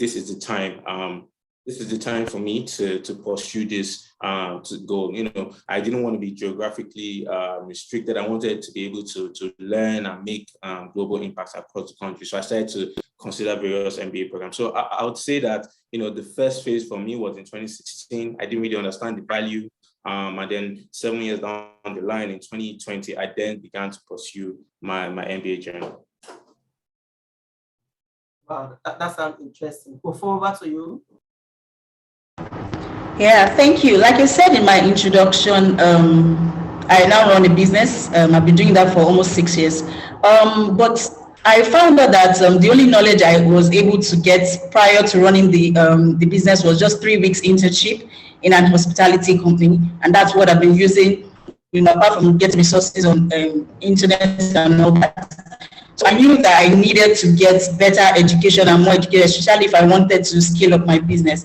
this is the time. This is the time for me to pursue this, to go. I didn't want to be geographically restricted. I wanted to be able to learn and make global impacts across the country. So I started to consider various MBA programs. So I would say that, the first phase for me was in 2016. I didn't really understand the value. And then 7 years down the line in 2020, I then began to pursue my MBA journey. Wow, that sounds interesting. Kofo, over to you. Yeah, thank you. Like I said in my introduction, I now run a business. I've been doing that for almost 6 years. But I found out that the only knowledge I was able to get prior to running the business was just 3 weeks internship in an hospitality company, and that's what I've been using. Apart from getting resources on internet and all that. So I knew that I needed to get better education and more education, especially if I wanted to scale up my business.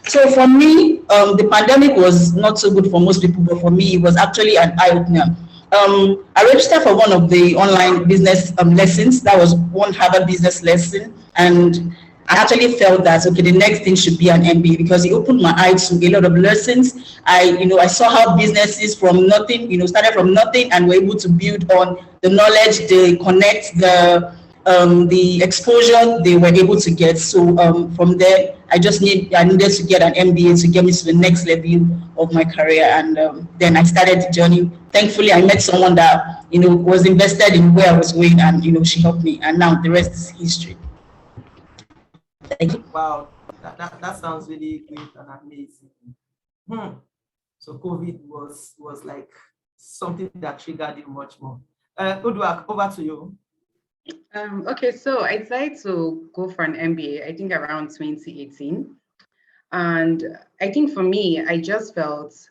So for me, the pandemic was not so good for most people, but for me, it was actually an eye-opener. I registered for one of the online business lessons. That was one Harvard business lesson. And I actually felt that, okay, the next thing should be an MBA, because it opened my eyes to a lot of lessons. I saw how businesses from nothing, started from nothing and were able to build on the knowledge, the connect, the exposure they were able to get. So from there, I needed to get an MBA to get me to the next level of my career. And then I started the journey. Thankfully, I met someone that, was invested in where I was going, and, she helped me. And now the rest is history. Thank you. Wow, that sounds really great and amazing. So COVID was like something that triggered you much more. Uduak, over to you. Okay, so I decided to go for an MBA, I think around 2018. And I think for me, I just felt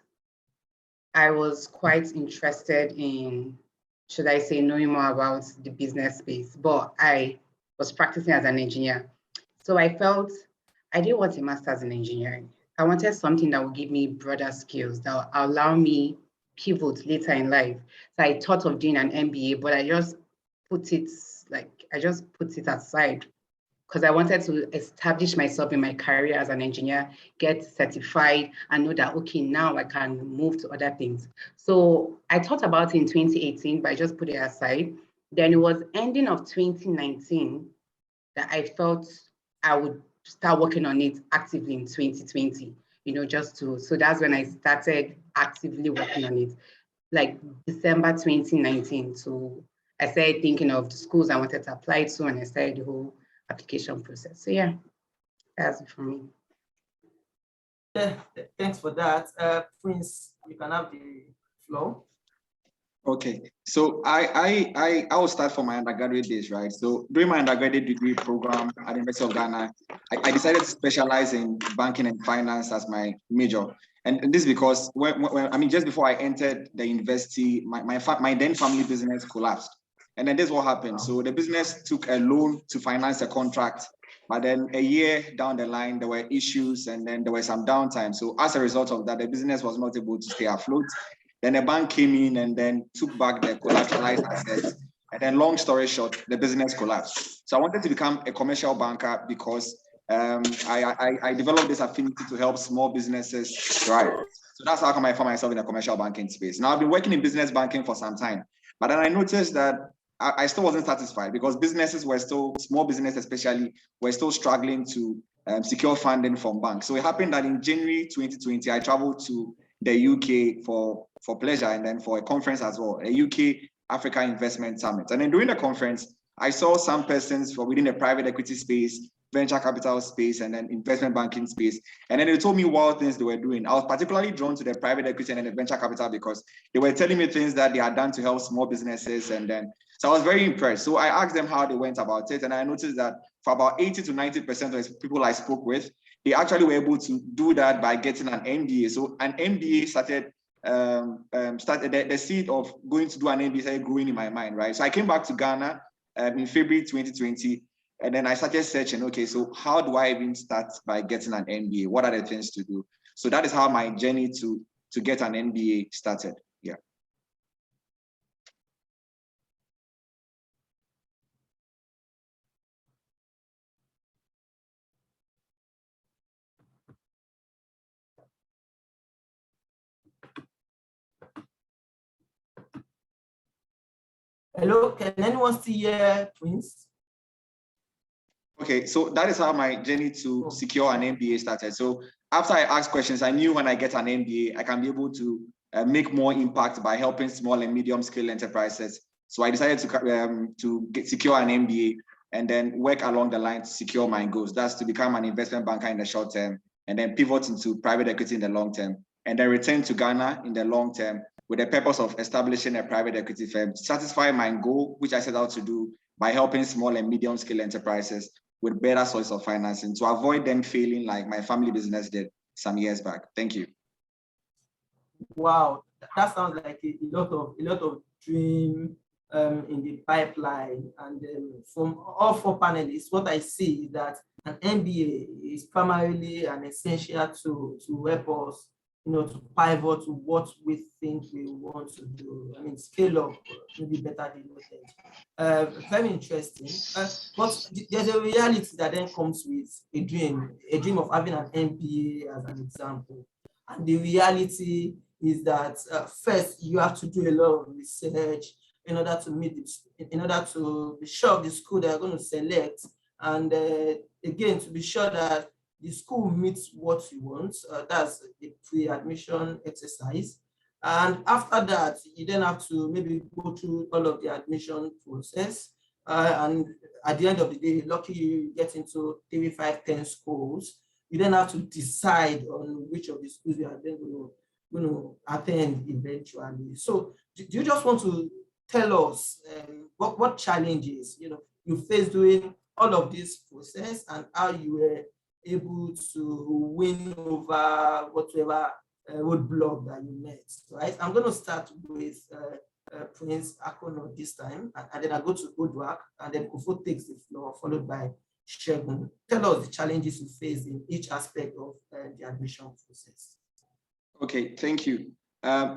I was quite interested in, should I say, knowing more about the business space, but I was practicing as an engineer. So I felt I didn't want a master's in engineering. I wanted something that would give me broader skills that would allow me pivot later in life. So I thought of doing an MBA, but I just put it aside because I wanted to establish myself in my career as an engineer, get certified, and know that, okay, now I can move to other things. So I thought about it in 2018, but I just put it aside. Then it was ending of 2019 that I felt I would start working on it actively in 2020, so that's when I started actively working on it, like December 2019. So I started thinking of the schools I wanted to apply to, and I started the whole application process. So yeah, that's it for me. Thanks for that. Prince, you can have the floor. Okay, so I will start from my undergraduate days, right? So during my undergraduate degree program at the University of Ghana, I decided to specialize in banking and finance as my major. And this is because just before I entered the university, my then family business collapsed. And then this is what happened. So the business took a loan to finance a contract, but then a year down the line, there were issues and then there was some downtime. So as a result of that, the business was not able to stay afloat. Then the bank came in and then took back the collateralized assets. And then long story short, the business collapsed. So I wanted to become a commercial banker because I developed this affinity to help small businesses thrive. So that's how come I found myself in the commercial banking space. Now I've been working in business banking for some time, but then I noticed that I still wasn't satisfied because small businesses especially, were still struggling to secure funding from banks. So it happened that in January 2020, I traveled to the UK for pleasure and then for a conference as well, a UK Africa Investment Summit. And then during the conference, I saw some persons from within the private equity space, venture capital space, and then investment banking space. And then they told me what things they were doing. I was particularly drawn to the private equity and the venture capital because they were telling me things that they had done to help small businesses. And then, so I was very impressed. So I asked them how they went about it. And I noticed that for about 80 to 90% of the people I spoke with, they actually were able to do that by getting an MBA. So an MBA started the seed of going to do an MBA started growing in my mind, right? So I came back to Ghana in February 2020, and then I started searching, okay, so how do I even start by getting an MBA? What are the things to do? So that is how my journey to get an MBA started. Yeah. Hello, can anyone still hear Prince? Okay, so that is how my journey to secure an MBA started. So after I asked questions, I knew when I get an MBA, I can be able to make more impact by helping small and medium scale enterprises. So I decided to secure an MBA and then work along the line to secure my goals. That's to become an investment banker in the short term, and then pivot into private equity in the long term, and then return to Ghana in the long term with the purpose of establishing a private equity firm to satisfy my goal, which I set out to do by helping small and medium scale enterprises with better sources of financing to avoid them failing like my family business did some years back. Thank you. Wow, that sounds like a lot of dream in the pipeline. And from all four panelists, what I see is that an MBA is primarily an essential to help us, to pivot to what we think we want to do. I mean, scale up, maybe better than very interesting. But there's a reality that then comes with a dream of having an MBA as an example. And the reality is that first you have to do a lot of research in order to in order to be sure of the school that you're going to select, and again to be sure that the school meets what you want. That's a pre-admission exercise, and after that you then have to maybe go through all of the admission process, and at the end of the day, lucky you get into 3, 5, 10 schools. You then have to decide on which of the schools you are then going to attend eventually. So do you just want to tell us what challenges you faced during all of this process and how you were able to win over whatever roadblock that you met, right? I'm going to start with Prince Akonor this time, and then I go to Uduak, and then Kofo takes the floor, followed by Segun. Tell us the challenges you faced in each aspect of the admission process. Okay, thank you.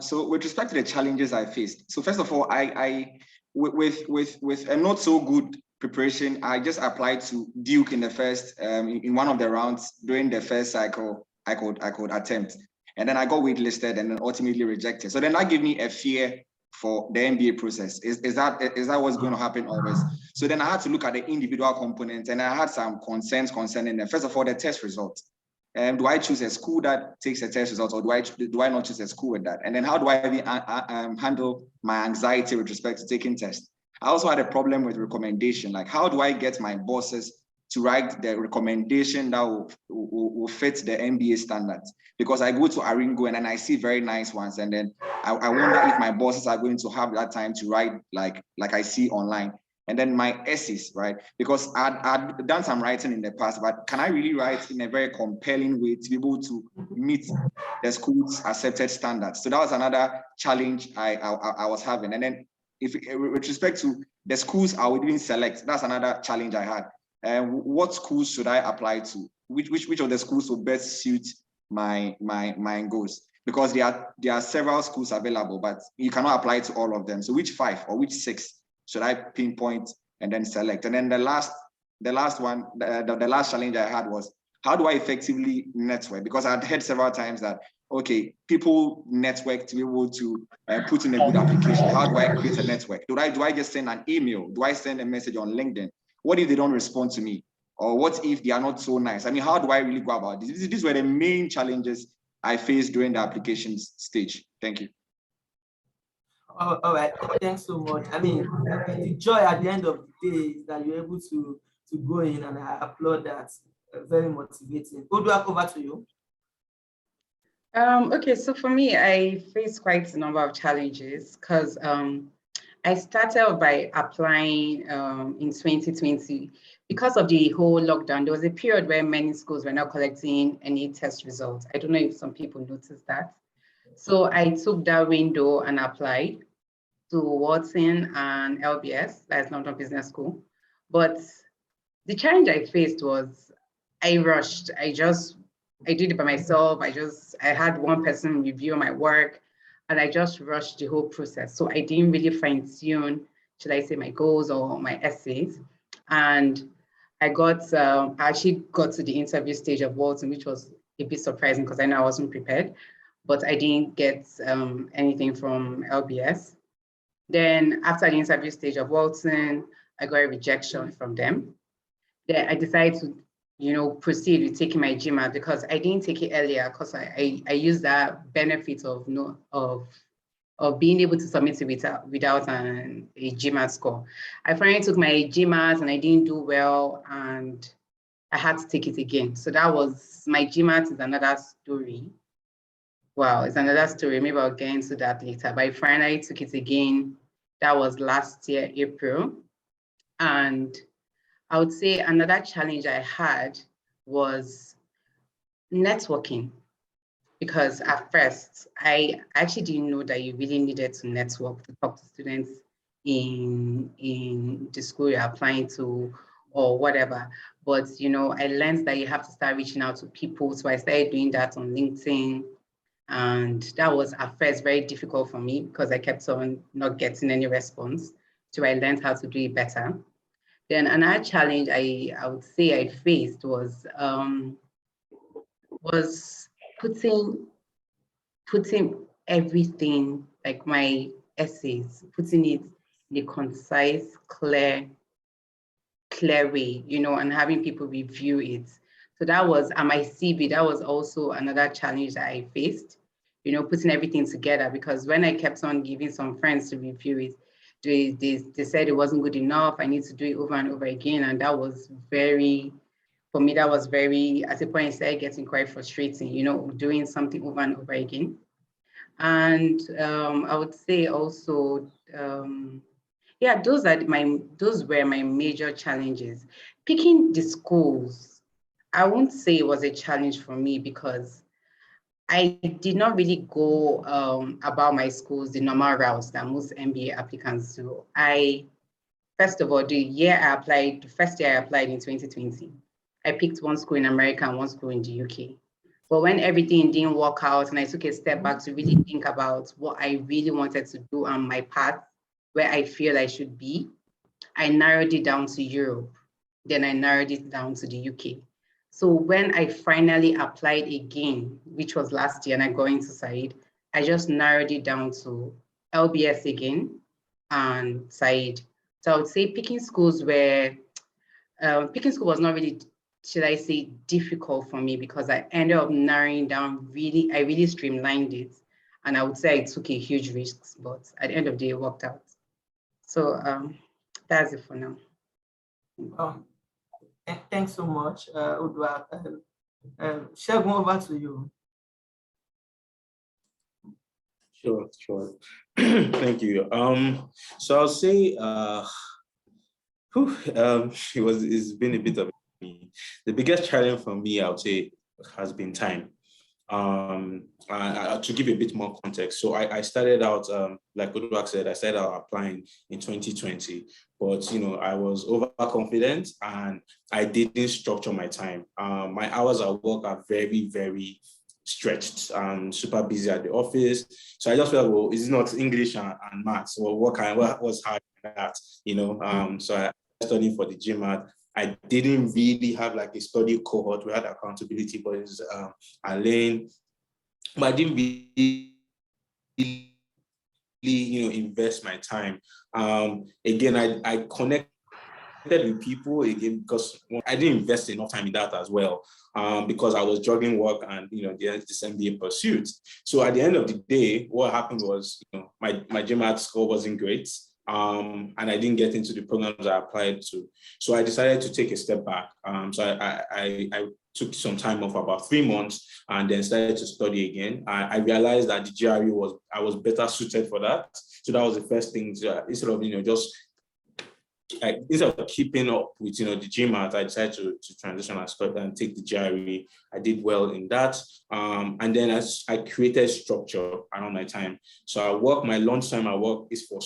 So with respect to the challenges I faced, so first of all, I with a not so good preparation, I just applied to Duke in the first in one of the rounds during the first cycle I could attempt, and then I got waitlisted and then ultimately rejected. So then that gave me a fear for the MBA process. Is that what's going to happen always? So then I had to look at the individual components, and I had some concerns concerning them. First of all, the test results. Do I choose a school that takes a test results, or do I not choose a school with that? And then how do I handle my anxiety with respect to taking tests? I also had a problem with recommendation. Like, how do I get my bosses to write the recommendation that will fit the MBA standards? Because I go to Aringo and then I see very nice ones, and then I wonder if my bosses are going to have that time to write like I see online. And then my essays, right? Because I'd done some writing in the past, but can I really write in a very compelling way to be able to meet the school's accepted standards? So that was another challenge I was having. And then with respect to the schools I would even select, that's another challenge I had. What schools should I apply to? Which of the schools will best suit my goals? Because there are several schools available, but you cannot apply to all of them. So which 5 or which 6 should I pinpoint and then select? And then the last challenge I had was, how do I effectively network? Because I'd heard several times that, okay, people network to be able to put in a good application. How do I create a network? Do I just send an email? Do I send a message on LinkedIn? What if they don't respond to me? Or what if they are not so nice? I mean, how do I really go about this? These were the main challenges I faced during the application stage. Thank you. All right, thanks so much. I mean, the joy at the end of the day is that you're able to go in, and I applaud that. Very motivating. Uduak, over to you. Okay, so for me, I faced quite a number of challenges because I started by applying in 2020. Because of the whole lockdown, there was a period where many schools were not collecting any test results. I don't know if some people noticed that. So I took that window and applied to Wharton and LBS, that's London Business School. But the challenge I faced was I rushed. I did it by myself. I had one person review my work, and I just rushed the whole process. So I didn't really fine tune, should I say, my goals or my essays. And I actually got to the interview stage of Wharton, which was a bit surprising because I know I wasn't prepared, but I didn't get anything from LBS. Then after the interview stage of Walton, I got a rejection from them. Then I decided to, proceed with taking my GMAT because I didn't take it earlier because I used that benefit of being able to submit it without a GMAT score. I finally took my GMAT and I didn't do well and I had to take it again. So that was, my GMAT is another story. Wow, it's another story. Maybe I'll get into that later. But I finally took it again. That was last year, April. And I would say another challenge I had was networking. Because at first, I actually didn't know that you really needed to network to talk to students in the school you're applying to or whatever. But, I learned that you have to start reaching out to people. So I started doing that on LinkedIn. And that was at first very difficult for me because I kept on not getting any response. So I learned how to do it better. Then another challenge I would say I faced was putting everything, like my essays, putting it in a concise, clear way, and having people review it. So that was, on my CV, that was also another challenge that I faced, putting everything together, because when I kept on giving some friends to review it, they said it wasn't good enough. I need to do it over and over again. And that was for me, that was very, at a point, it started getting quite frustrating, doing something over and over again. And I would say also, yeah, those were my major challenges. Picking the schools, I won't say it was a challenge for me because I did not really go about my schools the normal routes that most MBA applicants do. First of all, the first year I applied in 2020, I picked one school in America and one school in the UK. But when everything didn't work out and I took a step back to really think about what I really wanted to do on my path, where I feel I should be, I narrowed it down to Europe. Then I narrowed it down to the UK. So when I finally applied again, which was last year, and I got into Saïd, I just narrowed it down to LBS again and Saïd. So I would say picking school was not really, should I say, difficult for me because I ended up narrowing down I really streamlined it. And I would say I took a huge risk, but at the end of the day, it worked out. So that's it for now. Thanks so much, Uduak. Segun, over to you. Sure. Thank you. So I'll say, it's been a bit of the biggest challenge for me, I would say, has been time. To give a bit more context, so I started out, like Uduak said, I started out applying in 2020, but I was overconfident and I didn't structure my time. My hours at work are very, very stretched and super busy at the office. So I just felt, well, it's not English and maths. Well, what was hard in that, So I studied for the GMAT. I didn't really have like a study cohort. We had accountability bodies, Alain, but I didn't really, invest my time. Again, I connected with people again because I didn't invest enough time in that as well, because I was juggling work and this MBA pursuit. So at the end of the day, what happened was my GMAT score wasn't great. And I didn't get into the programs I applied to. So I decided to take a step back. So I took some time off, about 3 months, and then started to study again. I realized that the GRE I was better suited for that. So that was the first thing. Instead of keeping up with the GMAT, I decided to transition and take the GRE. I did well in that, and then I created structure around my time. So my lunchtime at work is for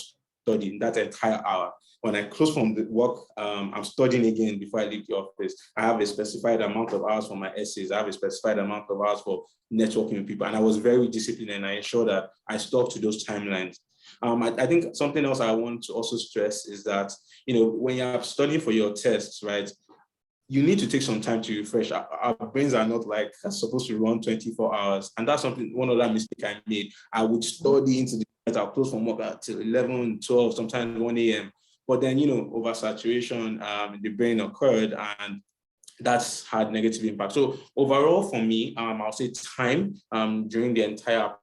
studying that entire hour. When I close from the work, I'm studying again before I leave the office. I have a specified amount of hours for my essays. I have a specified amount of hours for networking with people. And I was very disciplined and I ensured that I stuck to those timelines. I think something else I want to also stress is that, when you're studying for your tests, right, you need to take some time to refresh. Our brains are not like supposed to run 24 hours. And that's one other mistake I made. I would study into the I'll close from work till 11, 12, sometimes 1 a.m. But then, oversaturation in the brain occurred, and that's had negative impact. So overall for me, I'll say time during the entire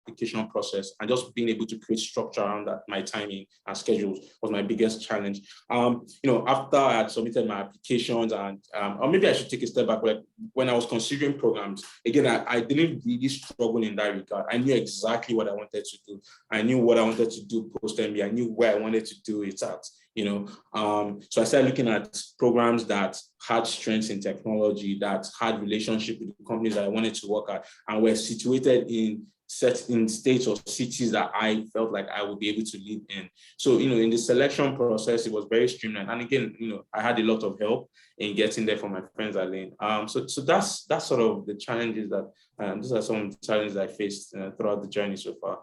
application process, and just being able to create structure around that, my timing and schedules, was my biggest challenge. After I had submitted my applications, and or maybe I should take a step back, like when I was considering programs, again, I didn't really struggle in that regard. I knew exactly what I wanted to do. I knew what I wanted to do post MBA. I knew where I wanted to do it at. So I started looking at programs that had strengths in technology, that had relationship with the companies that I wanted to work at, and were situated in states or cities that I felt like I would be able to live in. So, in the selection process, it was very streamlined. And again, I had a lot of help in getting there from my friends at Lane. So that's sort of the challenges that, these are some of the challenges I faced throughout the journey so far.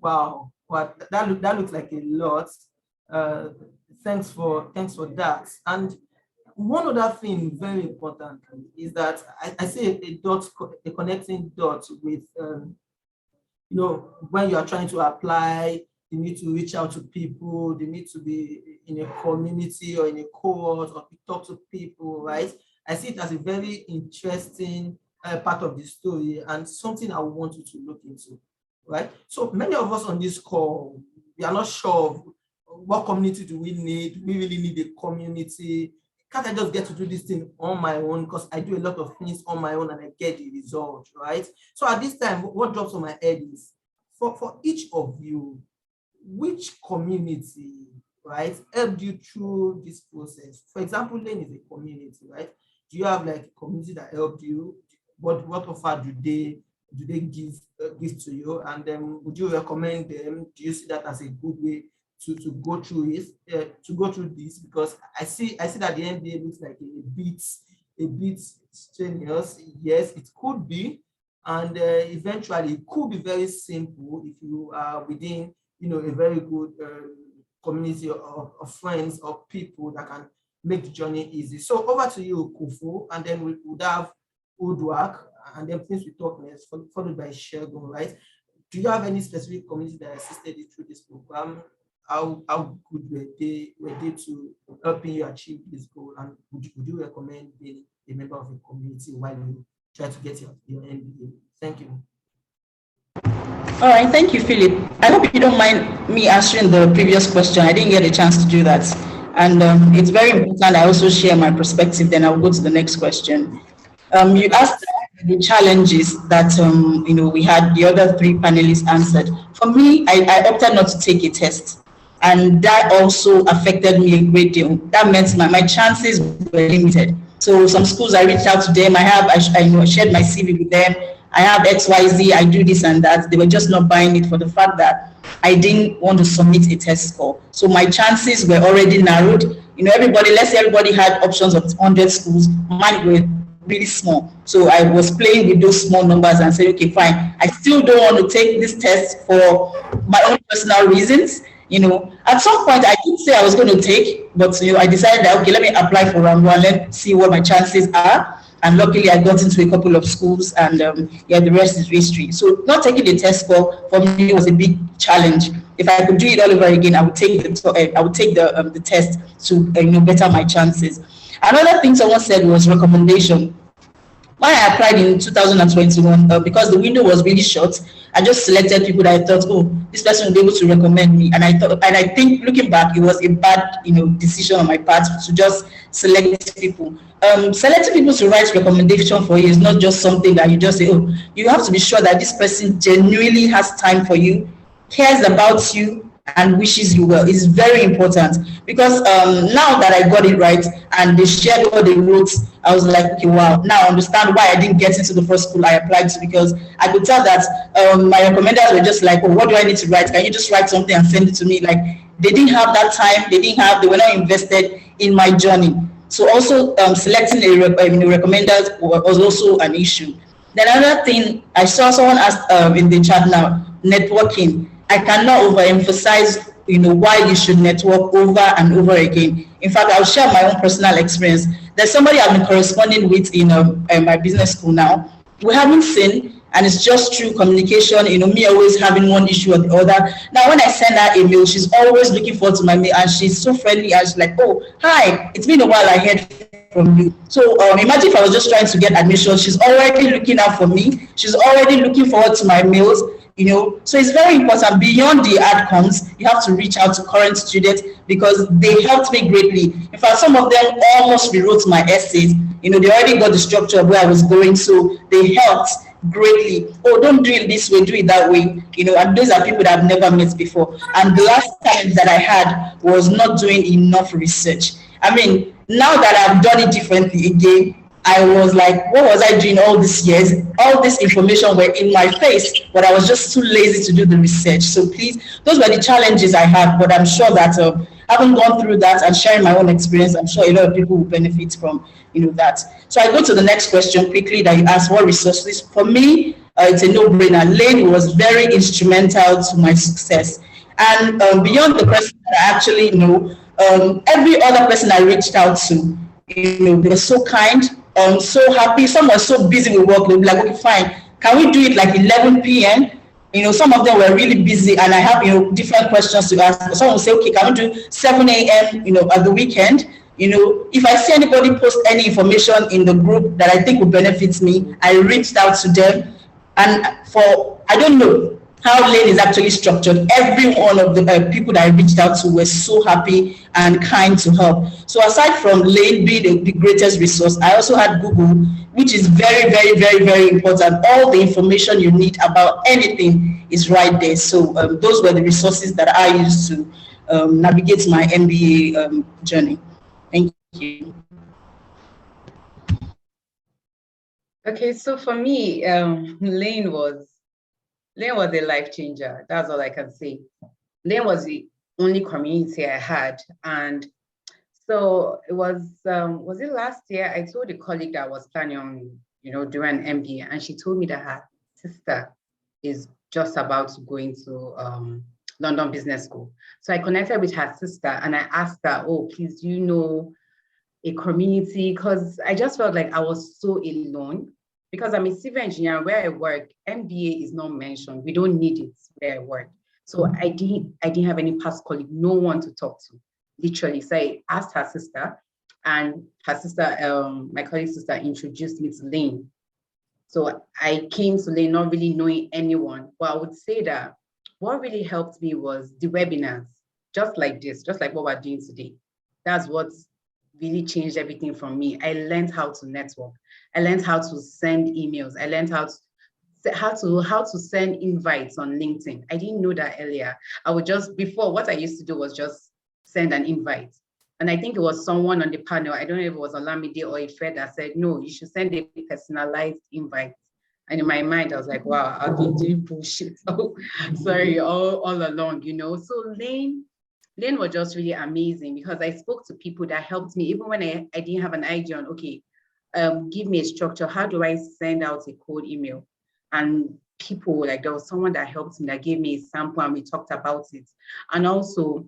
Wow, well, that looks like a lot. Thanks for that. And one other thing very important is that I say a connecting dot with, when you are trying to apply, you need to reach out to people, they need to be in a community or in a cohort, or to talk to people, right? I see it as a very interesting part of the story, and something I want you to look into, right? So many of us on this call, we are not sure of what community do we need. We really need a community. Can't I just get to do this thing on my own? Because I do a lot of things on my own and I get the result, right? So at this time, what drops on my head is, for each of you, which community, right, helped you through this process? For example, Lane is a community, right? Do you have like a community that helped you? What offer do they give to you? And then would you recommend them? Do you see that as a good way to go through this? Because I see that the MBA looks like a bit strenuous. Yes, it could be, and eventually it could be very simple if you are within a very good community of friends or people that can make the journey easy. So over to you, Kofo, and then we would have Uduak, and then since we talk next, followed by Segun, right? Do you have any specific community that assisted you through this program? How good were they to helping you achieve this goal? And would you recommend being a member of a community while you try to get your MBA? Thank you. All right, thank you, Philip. I hope you don't mind me answering the previous question. I didn't get a chance to do that. And it's very important I also share my perspective, then I'll go to the next question. You asked the challenges that we had the other three panelists answered. For me, I opted not to take a test. And that also affected me a great deal. That meant my chances were limited. So some schools, I reached out to them. I shared my CV with them. I have XYZ, I do this and that. They were just not buying it for the fact that I didn't want to submit a test score. So my chances were already narrowed. Let's say everybody had options of 100 schools. Mine were really small. So I was playing with those small numbers and said, okay, fine. I still don't want to take this test for my own personal reasons. At some point I did say I was going to take, but I decided that, okay, let me apply for round one, let's see what my chances are. And luckily I got into a couple of schools, and the rest is history. So not taking the test score for me was a big challenge. If I could do it all over again, I would take the test to better my chances. Another thing someone said was recommendation. When I applied in 2021, because the window was really short, I just selected people that I thought, oh, this person will be able to recommend me. And I think looking back, it was a bad, decision on my part to just select people. Selecting people to write recommendation for you is not just something that you just say, oh, you have to be sure that this person genuinely has time for you, cares about you, and wishes you well. It's very important, because now that I got it right and they shared what they wrote, I was like, okay, wow, now I understand why I didn't get into the first school I applied to, because I could tell that my recommenders were just like, oh, what do I need to write? Can you just write something and send it to me? Like, they didn't have that time, they were not invested in my journey. So also selecting a recommender was also an issue. Then another thing, I saw someone asked in the chat now, networking. I cannot overemphasize, why you should network over and over again. In fact, I'll share my own personal experience. There's somebody I've been corresponding with in my business school now. We haven't seen, and it's just through communication, me always having one issue or the other. Now, when I send her a mail, she's always looking forward to my mail, and she's so friendly, and she's like, oh, hi, it's been a while, I heard from you. So imagine if I was just trying to get admission, she's already looking out for me. She's already looking forward to my mails, So it's very important. Beyond the outcomes, you have to reach out to current students because they helped me greatly. In fact, some of them almost rewrote my essays. They already got the structure of where I was going, so they helped greatly. Oh, don't do it this way, do it that way. And those are people that I've never met before. And the last time that I had was not doing enough research. I mean, now that I've done it differently again, I was like, what was I doing all these years? All this information were in my face, but I was just too lazy to do the research. So please, those were the challenges I had, but I'm sure that having gone through that and sharing my own experience, I'm sure a lot of people will benefit from that. So I go to the next question quickly that you asked, what resources? For me, it's a no-brainer. Lane was very instrumental to my success. And beyond the person that I actually know, every other person I reached out to, they were so kind, so happy. Some were so busy with work, they'll be like, okay, fine, can we do it like 11 p.m.? Some of them were really busy, and I have, different questions to ask. Someone will say, okay, can we do 7 a.m., at the weekend? If I see anybody post any information in the group that I think will benefit me, I reached out to them. And I don't know how Lane is actually structured. Every one of the people that I reached out to were so happy and kind to help. So aside from Lane being the greatest resource, I also had Google, which is very, very, very, very important. All the information you need about anything is right there. So those were the resources that I used to navigate my MBA journey. Thank you. Okay, so for me, Lane was a life changer. That's all I can say. Lane was the only community I had. And so it was it last year? I told a colleague that I was planning on, doing an MBA, and she told me that her sister is just about to go into London Business School. So I connected with her sister and I asked her, oh, please, do you know a community? Because I just felt like I was so alone. Because I'm a civil engineer, where I work, MBA is not mentioned. We don't need it where I work. So I didn't have any past colleague, no one to talk to, literally. So I asked her sister, and her sister, my colleague's sister, introduced me to Lane. So I came to Lane not really knowing anyone. But I would say that what really helped me was the webinars, just like this, just like what we're doing today. That's what really changed everything for me. I learned how to network. I learned how to send emails. I learned how to send invites on LinkedIn. I didn't know that earlier. I would just, before, what I used to do was just send an invite. And I think it was someone on the panel, I don't know if it was Olamide or Ife, that said, no, you should send a personalized invite. And in my mind, I was like, wow, I've been doing bullshit. Oh, sorry, all along, So Lane was just really amazing because I spoke to people that helped me, even when I didn't have an idea on, okay, give me a structure. How do I send out a cold email? And people, like there was someone that helped me, that gave me a sample and we talked about it. And also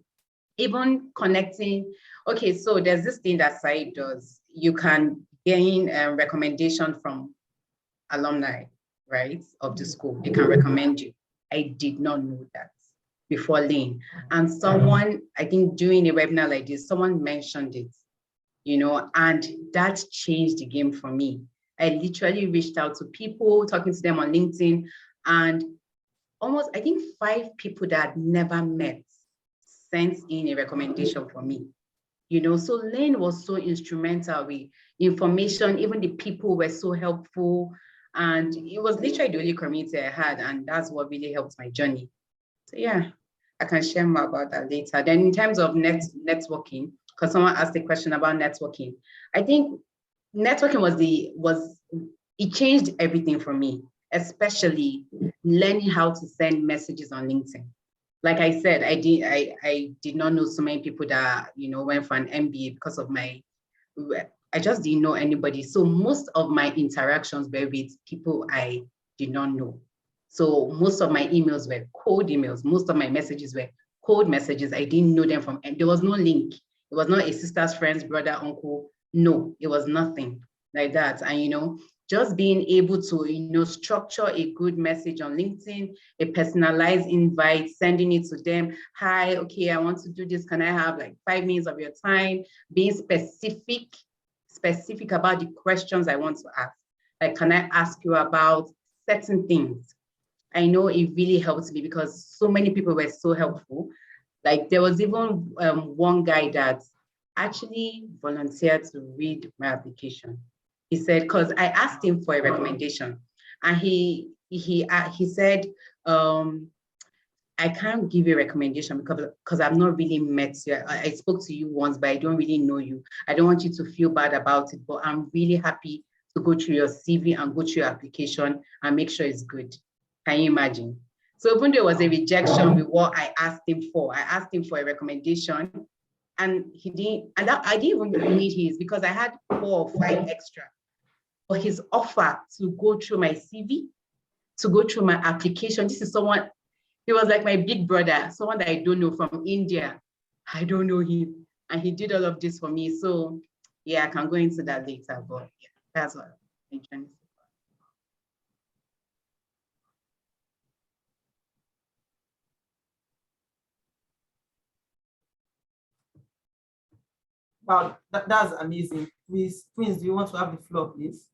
even connecting, okay, so there's this thing that Saïd does. You can gain a recommendation from alumni, right, of the school. They can recommend you. I did not know that before Lane. And someone, I think during a webinar like this, someone mentioned it, and that changed the game for me. I literally reached out to people, talking to them on LinkedIn, and almost, I think 5 people that I'd never met sent in a recommendation for me. So Lane was so instrumental with information, even the people were so helpful, and it was literally the only community I had, and that's what really helped my journey. So yeah, I can share more about that later. Then in terms of networking, because someone asked a question about networking, I think networking it changed everything for me, especially learning how to send messages on LinkedIn. Like I said, I did not know so many people that, went for an MBA because of I just didn't know anybody. So most of my interactions were with people I did not know. So most of my emails were cold emails. Most of my messages were cold messages. I didn't know them from, and there was no link. It was not a sister's friend's brother, uncle. No, it was nothing like that. And just being able to, structure a good message on LinkedIn, a personalized invite, sending it to them. Hi, okay, I want to do this. Can I have like 5 minutes of your time? Being specific about the questions I want to ask. Like, can I ask you about certain things? I know it really helped me because so many people were so helpful. Like there was even one guy that actually volunteered to read my application. He said, because I asked him for a recommendation, and he said, I can't give you a recommendation because I've not really met you. I spoke to you once, but I don't really know you. I don't want you to feel bad about it, but I'm really happy to go through your CV and go through your application and make sure it's good. Can you imagine? So even there was a rejection with what I asked him for, a recommendation, and he didn't, and I didn't even need his because I had 4 or 5 extra. But his offer to go through my CV, to go through my application, this is someone, he was like my big brother, someone that I don't know from India. I don't know him. And he did all of this for me. So yeah, I can go into that later, but yeah, that's what I'm trying to say. Wow, that's amazing. Please, Twins, do you want to have the floor, please?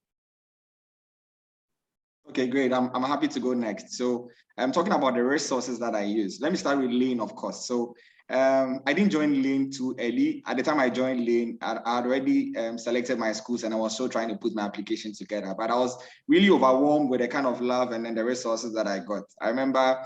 Okay, great. I'm happy to go next. So I'm talking about the resources that I use. Let me start with Lean, of course. So I didn't join Lean too early. At the time I joined Lean, I'd already selected my schools and I was still trying to put my application together. But I was really overwhelmed with the kind of love and then the resources that I got. I remember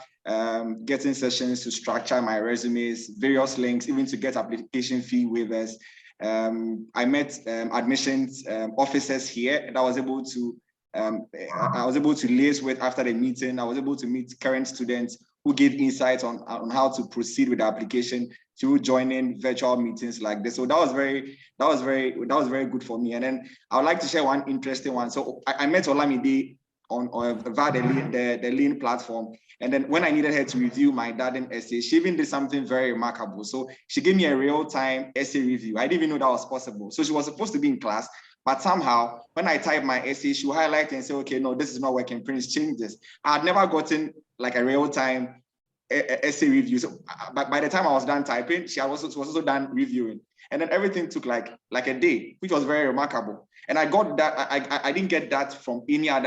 getting sessions to structure my resumes, various links, even to get application fee waivers. I met admissions officers here, and I was able to liaise with after the meeting. I was able to meet current students who gave insights on how to proceed with the application through joining virtual meetings like this. So that was very good for me. And then I would like to share one interesting one. So I met Olamide on via the Lean platform. And then when I needed her to review my Darden essay, she even did something very remarkable. So she gave me a real-time essay review. I didn't even know that was possible. So she was supposed to be in class, but somehow when I typed my essay, she would highlight and say, okay, no, this is not working, please change this. I had never gotten like a real-time essay review. So by the time I was done typing, she was also done reviewing. And then everything took like a day, which was very remarkable. And I got that, I didn't get that from any of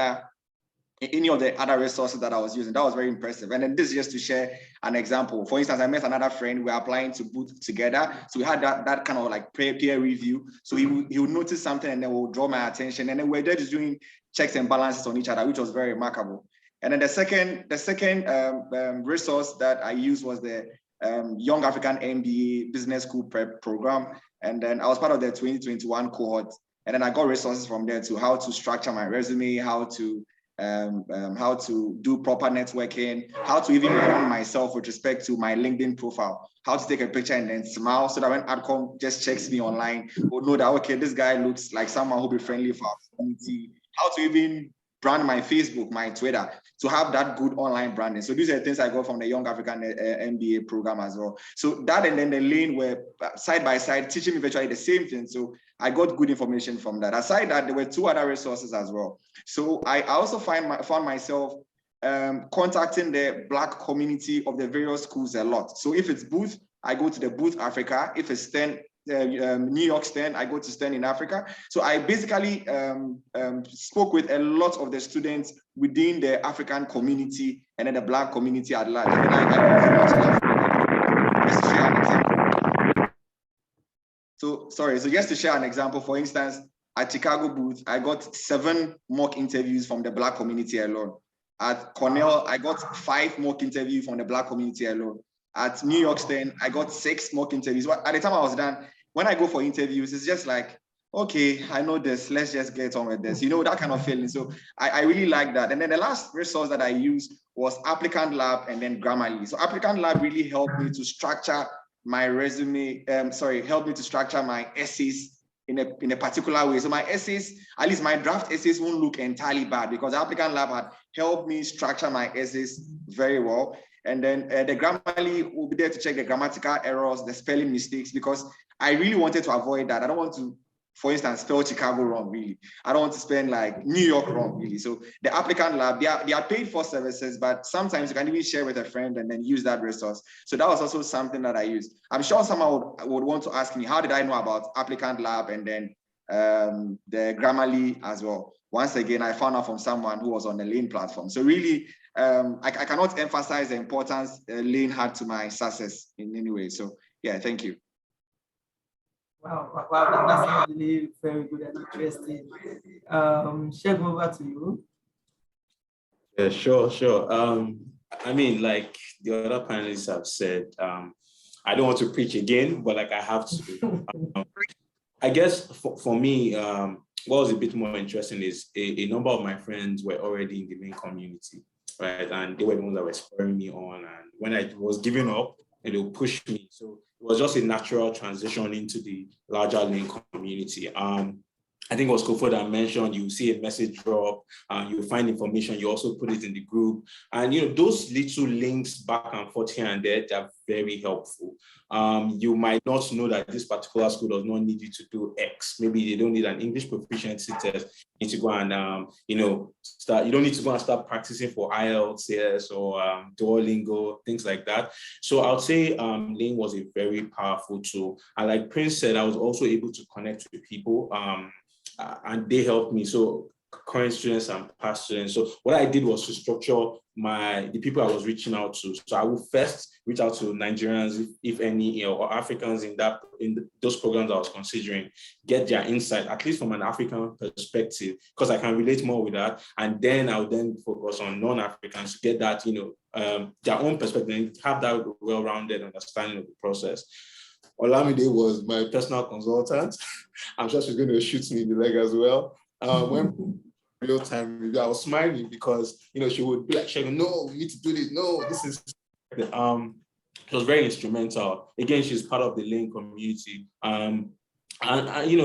the other resources that I was using. That was very impressive. And then this is just to share an example. For instance, I met another friend, we were applying to Booth together. So we had that kind of like peer review. So he would notice something and then we'll draw my attention. And then we're there just doing checks and balances on each other, which was very remarkable. And then the second resource that I used was the Young African MBA Business School Prep Program. And then I was part of the 2021 cohort. And then I got resources from there to how to structure my resume, how to do proper networking, how to even brand myself with respect to my LinkedIn profile, how to take a picture and then smile so that when Adcom just checks me online, we'll know that, okay, this guy looks like someone who'll be friendly for our community, how to even brand my Facebook, my Twitter, to have that good online branding. So these are the things I got from the Young African MBA program as well. So that and then the Lean were side by side teaching me virtually the same thing. So I got good information from that. Aside that, there were 2 other resources as well. So I also found myself contacting the Black community of the various schools a lot. So if it's Booth, I go to the Booth Africa. If it's Stern, New York Stern, I go to Stern in Africa. So I basically spoke with a lot of the students within the African community and then the Black community at large. And then just to share an example. So just to share an example, for instance, at Chicago Booth, I got 7 mock interviews from the Black community alone. At Cornell, I got 5 mock interviews from the Black community alone. At New York Stern, I got 6 mock interviews. At the time I was done, when I go for interviews, it's just like, okay, I know this, let's just get on with this. You know, that kind of feeling. So I really like that. And then the last resource that I used was Applicant Lab and then Grammarly. So Applicant Lab really helped me to structure my resume, helped me to structure my essays in a particular way. So my essays, at least my draft essays, won't look entirely bad because Applicant Lab had helped me structure my essays very well. And then the Grammarly will be there to check the grammatical errors, the spelling mistakes, because I really wanted to avoid that. I don't want to for instance, spell Chicago wrong, really. I don't want to spend like New York wrong, really. So the Applicant Lab, they are paid for services, but sometimes you can even share with a friend and then use that resource. So that was also something that I used. I'm sure someone would want to ask me, how did I know about Applicant Lab and then the Grammarly as well? Once again, I found out from someone who was on the Lane platform. So really, I cannot emphasize the importance Lane had to my success in any way. So yeah, thank you. Wow, that's really very good and interesting. Segun, over to you. Yeah, sure. I mean, like the other panelists have said, I don't want to preach again, but like I have to. I guess for me, what was a bit more interesting is a number of my friends were already in the main community, right? And they were the ones that were spurring me on. And when I was giving up, and they would push me. So it was just a natural transition into the larger Lane community. I think it was Kofo that mentioned, you see a message drop, you find information, you also put it in the group. And those little links back and forth here and there, they're very helpful. You might not know that this particular school does not need you to do X. Maybe they don't need an English proficiency test. You need to go and, you don't need to go and start practicing for IELTS or Duolingo, things like that. So I would say Lane was a very powerful tool. And like Prince said, I was also able to connect with people. And they helped me. So current students and past students. So what I did was to structure the people I was reaching out to. So I will first reach out to Nigerians, if any, or Africans in those programs I was considering, get their insight, at least from an African perspective, because I can relate more with that. And then I would then focus on non-Africans to get that, their own perspective and have that well-rounded understanding of the process. Olamide was my personal consultant. I'm sure she's going to shoot me in the leg as well. When real time review, I was smiling because she would be like, Segun, no, we need to do this. No, this is. She was very instrumental. Again, she's part of the Lane community. And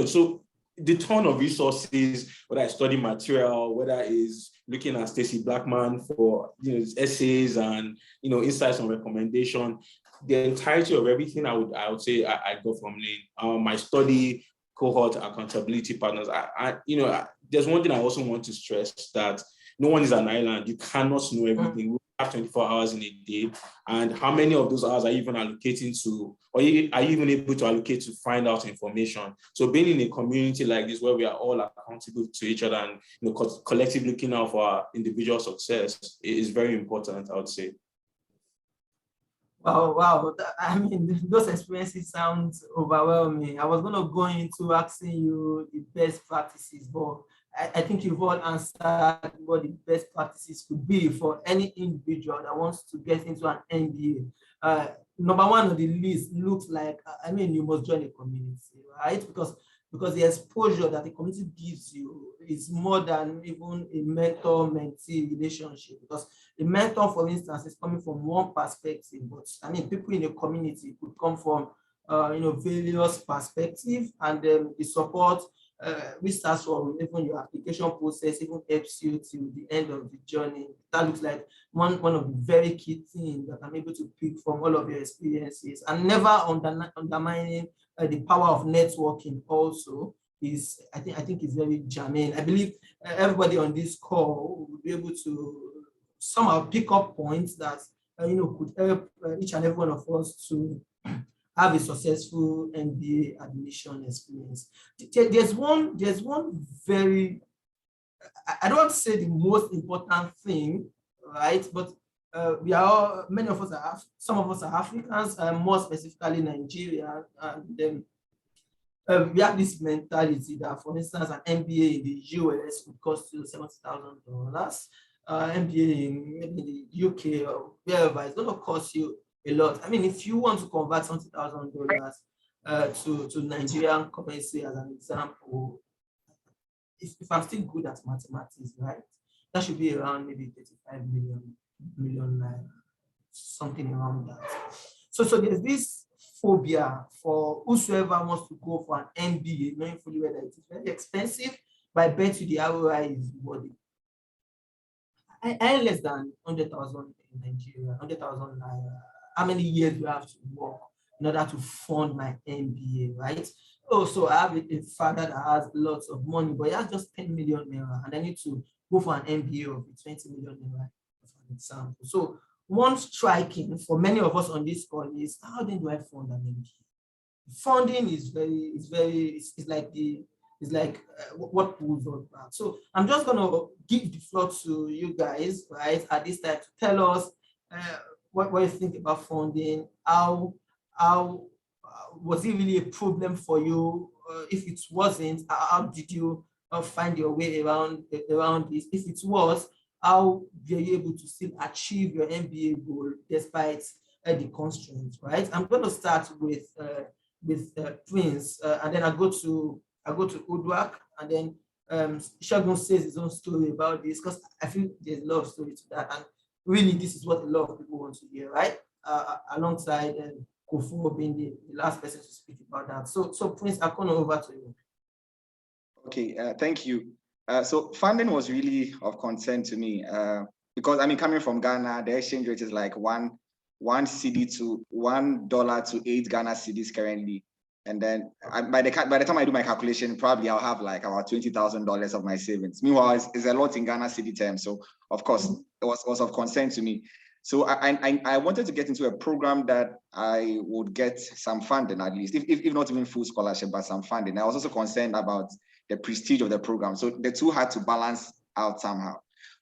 so the ton of resources, whether I study material, whether it's looking at Stacey Blackman for essays and insights and recommendation. The entirety of everything I would say I got from Lane. My study cohort accountability partners. There's one thing I also want to stress, that no one is an island. You cannot know everything. We have 24 hours in a day, and how many of those hours are you even allocating to, or are you even able to allocate to find out information? So being in a community like this where we are all accountable to each other and collectively looking out for our individual success is very important, I would say. Wow. I mean, those experiences sound overwhelming. I was going to go into asking you the best practices, but I think you've all answered what the best practices could be for any individual that wants to get into an MBA. Number one on the list looks like, you must join a community, right? Because the exposure that the community gives you is more than even a mentor-mentee relationship. Because the mentor, for instance, is coming from one perspective, but people in the community could come from various perspectives, and the support which starts from even your application process, even helps you to the end of the journey. That looks like one of the very key things that I'm able to pick from all of your experiences, and never undermining the power of networking also is, I think is very germane. I believe everybody on this call will be able to somehow pick up points that could help each and every one of us to have a successful MBA admission experience. There's one very, I don't want to say the most important thing, right? But many of us are, some of us are Africans, more specifically Nigeria, and we have this mentality that, for instance, an MBA in the US would cost you $70,000. MBA in the UK or wherever, it's going to cost you a lot. If you want to convert $70,000 to Nigerian currency as an example, if I'm still good at mathematics, right, that should be around maybe 35 million, something around that. So there's this phobia for whosoever wants to go for an MBA, knowing fully well that it is very expensive, but I bet you the ROI is worth it. I earn less than 100,000 in Nigeria, 100,000 naira. How many years do I have to work in order to fund my MBA, right? Oh, so I have a father that has lots of money, but he has just 10 million naira, and I need to go for an MBA of 20 million naira, for an example. So one striking for many of us on this call is, how then do I fund an MBA? Funding is like what pulls us back. So I'm just gonna give the floor to you guys, right, at this time to tell us what you think about funding, how was it really a problem for you? If it wasn't, how did you find your way around this? If it was, how were you able to still achieve your MBA goal despite the constraints, right? I'm going to start with Prince, and then I go to Uduak, and then Segun says his own story about this, because I feel there's a lot of story to that, and really this is what a lot of people want to hear, right? Alongside Kofo being the last person to speak about that. So Prince, Akonor, over to you. Okay, thank you. So funding was really of concern to me because I mean, coming from Ghana, the exchange rate is like one CD to $1 to 8 Ghana cedis currently. And then by the time I do my calculation, probably I'll have like about $20,000 of my savings. Meanwhile, it's a lot in Ghana cedi terms. So of course, it was of concern to me. So I wanted to get into a program that I would get some funding, at least, if not even full scholarship, but some funding. I was also concerned about the prestige of the program. So the two had to balance out somehow.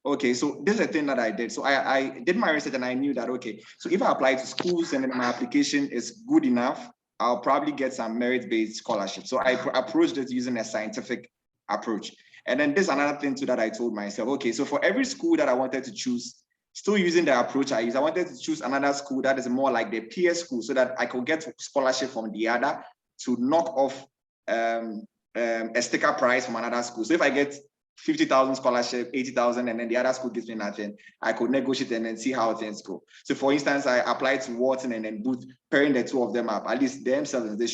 Okay, so this is the thing that I did. So I did my research and I knew that, okay, so if I apply to schools and then my application is good enough, I'll probably get some merit-based scholarship. So I approached it using a scientific approach. And then there's another thing too that I told myself, okay, so for every school that I wanted to choose, still using the approach I use, I wanted to choose another school that is more like the peer school so that I could get scholarship from the other to knock off a sticker price from another school. So if I get 50,000 scholarship, 80,000, and then the other school gives me nothing, I could negotiate and then see how things go. So for instance, I applied to Wharton and then Booth, pairing the two of them up, at least themselves, they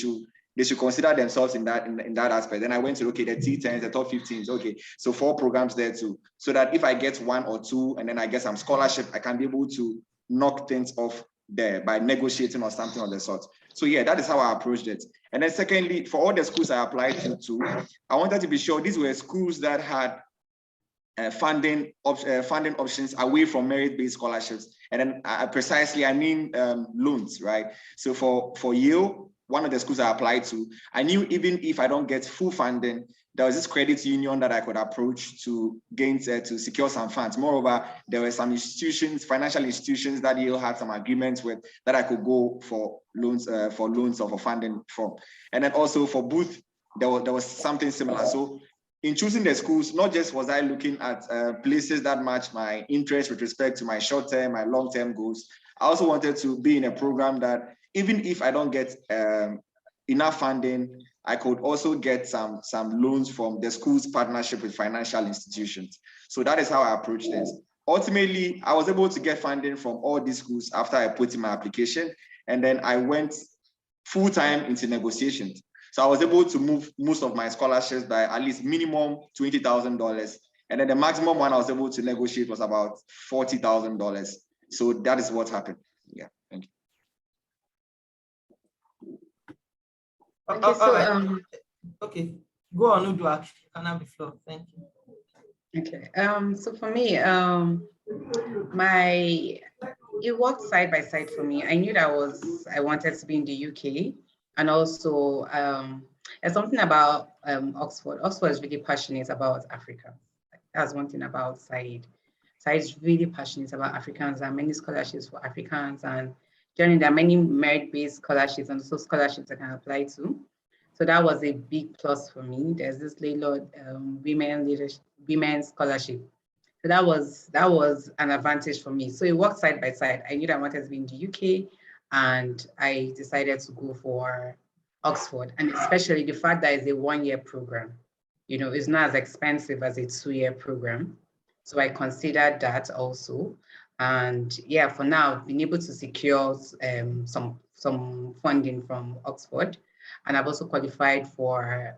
should consider themselves in that aspect. Then I went to, okay, the T10s, the top 15s, okay, so 4 programs there too. So that if I get 1 or 2 and then I get some scholarship, I can be able to knock things off there by negotiating or something of the sort. So yeah, that is how I approached it. And then secondly, for all the schools I applied to, I wanted to be sure these were schools that had funding options away from merit-based scholarships. And then precisely, I mean loans, right? So for Yale, one of the schools I applied to, I knew even if I don't get full funding, there was this credit union that I could approach to gain to secure some funds. Moreover, there were some institutions, financial institutions that Yale had some agreements with that I could go for loans or for funding from. And then also for Booth, there was something similar. So in choosing the schools, not just was I looking at places that match my interest with respect to my short-term, my long-term goals, I also wanted to be in a program that even if I don't get enough funding, I could also get some loans from the school's partnership with financial institutions. So that is how I approached this. Ultimately, I was able to get funding from all these schools after I put in my application, and then I went full-time into negotiations. So I was able to move most of my scholarships by at least minimum $20,000. And then the maximum one I was able to negotiate was about $40,000. So that is what happened. Yeah, thank you. Okay, so okay, go on, Uduak. You can have the floor. Thank you. Okay, so for me, it worked side by side for me. I knew that I wanted to be in the UK, and also there's something about Oxford. Oxford is really passionate about Africa. That's one thing about Saïd. Saïd is really passionate about Africans. There are many scholarships for Africans, and generally there are many merit-based scholarships and also scholarships I can apply to. So that was a big plus for me. There's this Lord women's scholarship. So that was an advantage for me. So it worked side by side. I knew that I wanted to be in the UK, and I decided to go for Oxford, and especially the fact that it's a 1-year program. You know, it's not as expensive as a 2-year program. So I considered that also. And yeah, for now, I've been able to secure some funding from Oxford. And I've also qualified for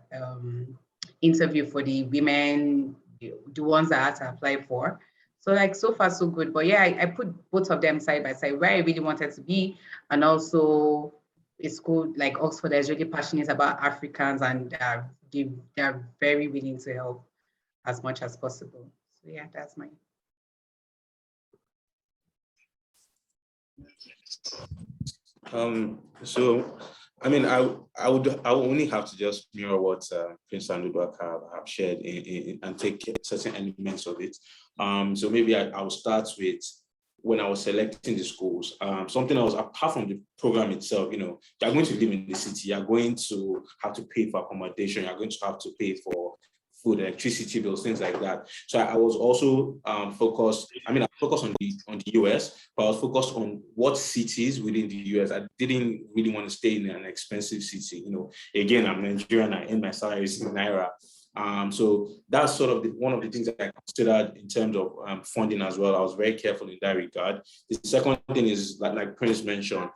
interview for the women, the ones I had to apply for. So like so far so good. But yeah, I put both of them side by side where I really wanted to be, and also a school like Oxford that is really passionate about Africans, and they're very willing to help as much as possible. So yeah, that's mine. So, I mean, I would only have to just mirror what Prince and Uduak have shared and take certain elements of it. So maybe I will start with when I was selecting the schools. Something else apart from the program itself, you're going to live in the city, you're going to have to pay for accommodation, you're going to have to pay for food, electricity bills, things like that. So I was also focused. I focused on the US, but I was focused on what cities within the US. I didn't really want to stay in an expensive city. Again, I'm Nigerian. I earn my salaries in Naira. So that's sort of one of the things that I considered in terms of funding as well. I was very careful in that regard. The second thing is, like Prince mentioned,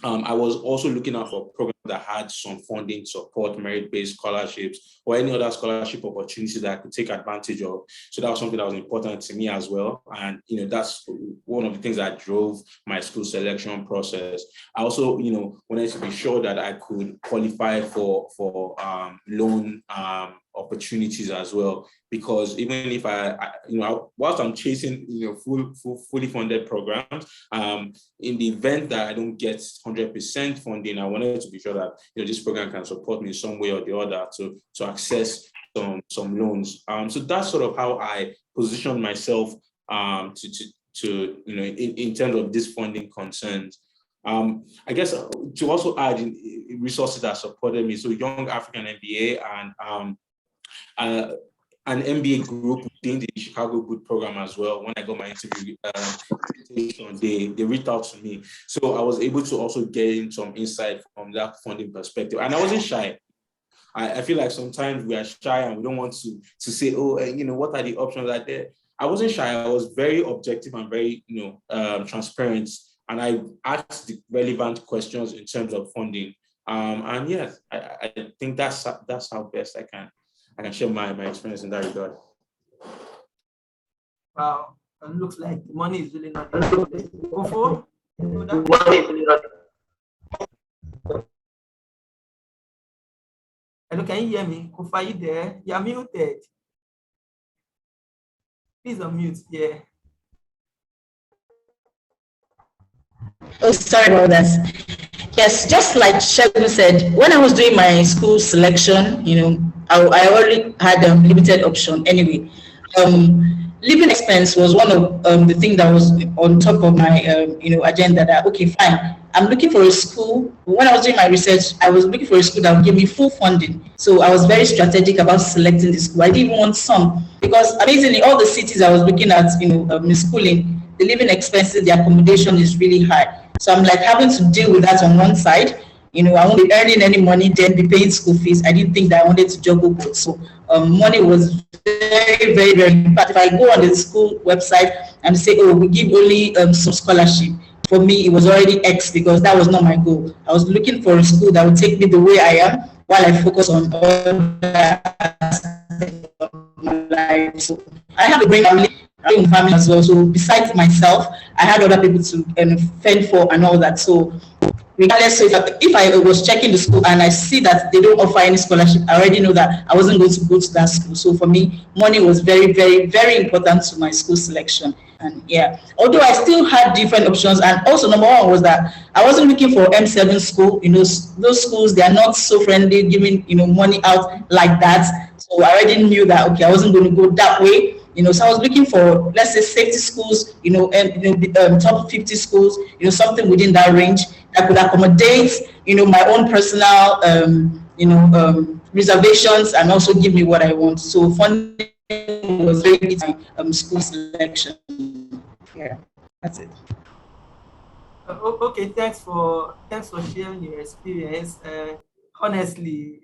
I was also looking out for programs that had some funding support, merit-based scholarships, or any other scholarship opportunities that I could take advantage of. So that was something that was important to me as well. And, that's one of the things that drove my school selection process. I also, wanted to be sure that I could qualify for loan opportunities as well, because even if whilst I'm chasing, fully funded programs, in the event that I don't get 100% funding, I wanted to be sure that, this program can support me in some way or the other to access some loans. So that's sort of how I positioned myself to in terms of this funding concerns. I guess to also add in resources that supported me, so Young African MBA and an MBA group within the Chicago Boot program as well. When I got my interview, they reached out to me. So I was able to also gain some insight from that funding perspective. And I wasn't shy. I feel like sometimes we are shy and we don't want to say, what are the options out there? I wasn't shy. I was very objective and very, transparent. And I asked the relevant questions in terms of funding. And yes, I think that's how best I can share my experience in that regard. Wow, it looks like money is really not the problem. Kofo? Hello, can you hear me? Kofo, are you there? You're muted. Please unmute, yeah. Oh, sorry about that. Yes, just like Segun said, when I was doing my school selection, I already had a limited option anyway. Living expense was one of the things that was on top of my agenda. That okay, fine, I'm looking for a school. When I was doing my research, I was looking for a school that would give me full funding. So I was very strategic about selecting the school. I didn't even want some, because amazingly, all the cities I was looking at, in schooling, the living expenses, the accommodation is really high. So I'm like having to deal with that on one side. I won't be earning any money, then be paying school fees. I didn't think that I wanted to juggle both. So money was very, very, very important. If I go on the school website and say, oh, we give only some scholarship, for me, it was already X, because that was not my goal. I was looking for a school that would take me the way I am while I focus on other aspects of my life. So I have a great family as well. So besides myself, I had other people to fend for and all that. So regardless, so if I was checking the school and I see that they don't offer any scholarship, I already know that I wasn't going to go to that school. So for me, money was very, very, very important to my school selection. And yeah, although I still had different options, and also number one was that I wasn't looking for M7 school. Those schools, they are not so friendly, giving money out like that. So I already knew that okay, I wasn't going to go that way. So I was looking for, let's say, safety schools, top 50 schools, something within that range that could accommodate, my own personal, reservations, and also give me what I want. So funding was very key to school selection. Yeah, that's it. Okay, thanks for sharing your experience. Honestly,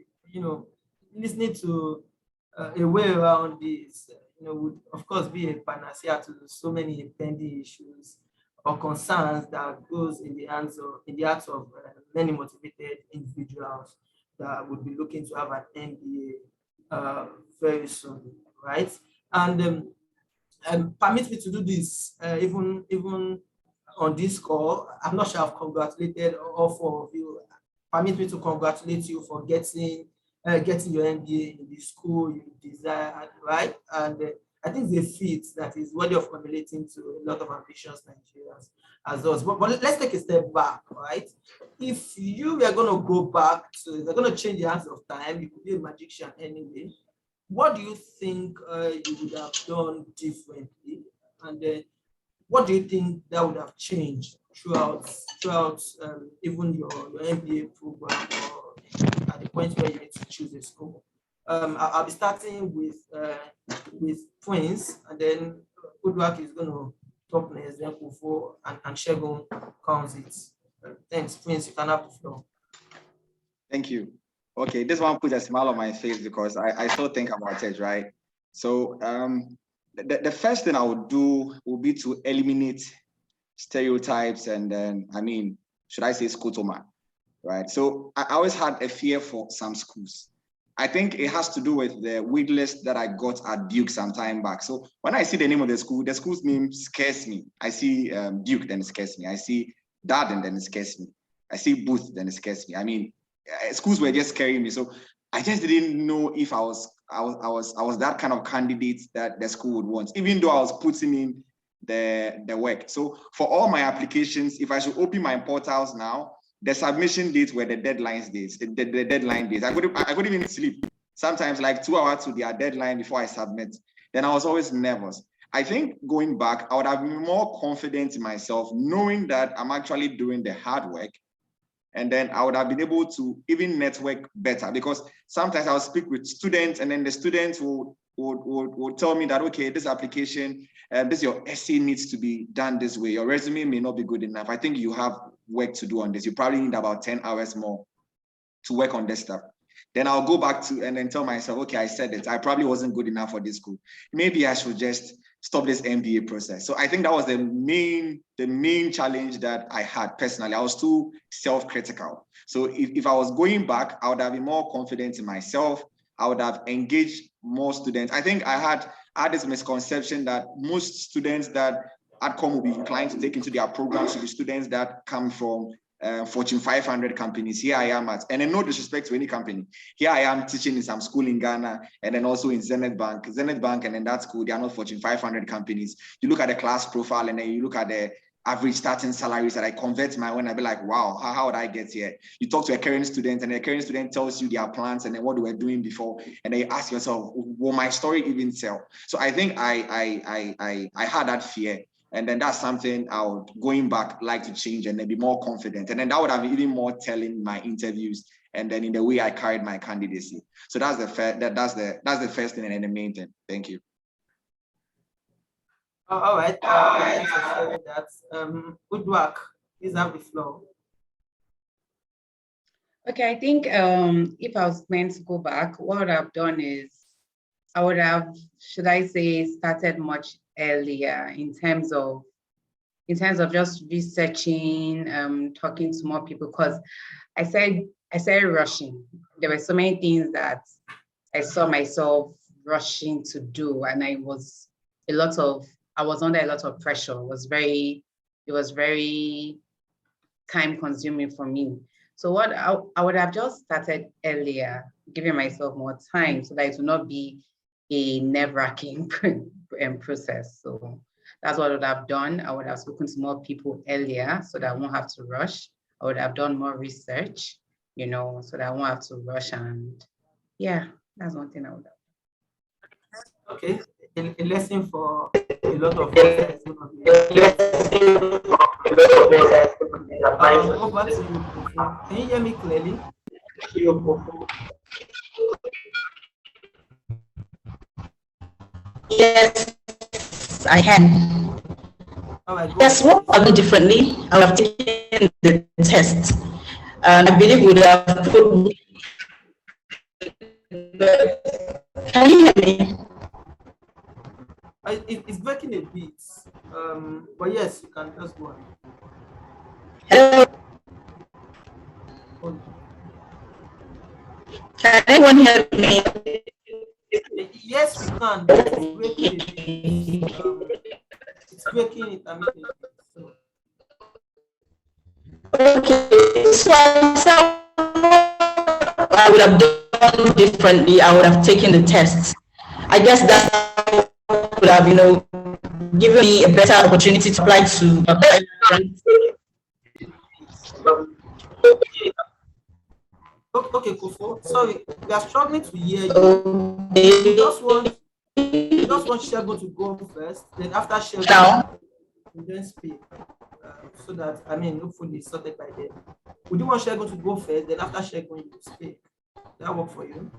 listening to a way around this, would of course be a panacea to so many impending issues or concerns that goes in the hearts of many motivated individuals that would be looking to have an MBA very soon, right? And permit me to do this even on this call. I'm not sure I've congratulated all four of you. permit me to congratulate you for getting your MBA in the school you desired, right? And I think it's a feat that is worthy of emulating to a lot of ambitious Nigerians as us. But let's take a step back, right? If you were going to go back to, if you're going to change the hands of time, you could be a magician anyway. What do you think you would have done differently? And what do you think that would have changed throughout even your MBA program, or at the point where you need to choose a school? I'll be starting with Prince, and then Uduak is going to talk next, then Kofo and Segun comes it. Thanks, Prince, you can have the floor. Thank you. Okay, this one put a smile on my face because I still think about it, right? So the first thing I would do would be to eliminate stereotypes and then, should I say skotoma, right? So I always had a fear for some schools. I think it has to do with the wait list that I got at Duke some time back. So when I see the name of the school's name scares me. I see Duke, then it scares me. I see Darden, then it scares me. I see Booth, then it scares me. Schools were just scaring me. So I just didn't know if I was that kind of candidate that the school would want, even though I was putting in the work. So for all my applications, if I should open my portals now, the submission dates were the deadline dates. The deadline dates. I couldn't even sleep. Sometimes like 2 hours to their deadline before I submit. Then I was always nervous. I think going back, I would have been more confident in myself, knowing that I'm actually doing the hard work. And then I would have been able to even network better, because sometimes I'll speak with students and then the students would tell me that, okay, this application, your essay needs to be done this way. Your resume may not be good enough. I think you have work to do on this. You probably need about 10 hours more to work on this stuff. Then I'll go back to and then tell myself, okay, I said it. I probably wasn't good enough for this school. Maybe I should just stop this MBA process. So I think that was the main challenge that I had personally. I was too self-critical. So if I was going back, I would have been more confident in myself. I would have engaged more students. I think I had this misconception that most students that Adcom will be inclined to take into their programs should be students that come from Fortune 500 companies. Here I am and then no disrespect to any company. Here I am teaching in some school in Ghana and then also in Zenith Bank. Zenith Bank and then that school, they are not Fortune 500 companies. You look at the class profile and then you look at the average starting salaries that I convert my own, I'd be like, wow, how would I get here? You talk to a current student and the current student tells you their plans and then what they were doing before. And then you ask yourself, will my story even tell? So I think I had that fear. And then that's something I would, going back, like to change and then be more confident. And then that would have even more telling my interviews and then in the way I carried my candidacy. So that's the first thing and then the main thing. Thank you. All right. Thanks for sharing that. Uduak, please have the floor. Okay, I think if I was meant to go back, what I've done is I would have, should I say, started much earlier in terms of just researching, talking to more people, because I started rushing. There were so many things that I saw myself rushing to do, and I was under a lot of pressure. It was very time consuming for me. So what I would have just started earlier, giving myself more time so that it would not be a nerve-wracking process. So that's what I would have done. I would have spoken to more people earlier so that I won't have to rush. I would have done more research, so that I won't have to rush. And yeah, that's one thing I would have done. Okay, a lesson for a lot of us is going to be over to you, Kofo. Can you hear me clearly? Yes, I can. Right, yes, what I'll do differently, I have taken the test. And I believe would have put me. Can you hear me? It's breaking a bit. But yes, you can just go on. Hello. Can anyone hear me? Yes, we can. It's breaking a bit. It's breaking it. So. Okay, so I would have done differently. I would have taken the tests. I guess that would have, given me a better opportunity to apply to Okay, Kofo. Sorry, we are struggling to hear you. We just want Segun to go first. Then after Segun, we then speak. So that, hopefully it's sorted by then. Would you want Segun to go first? Then after Segun, you speak. Does that work for you?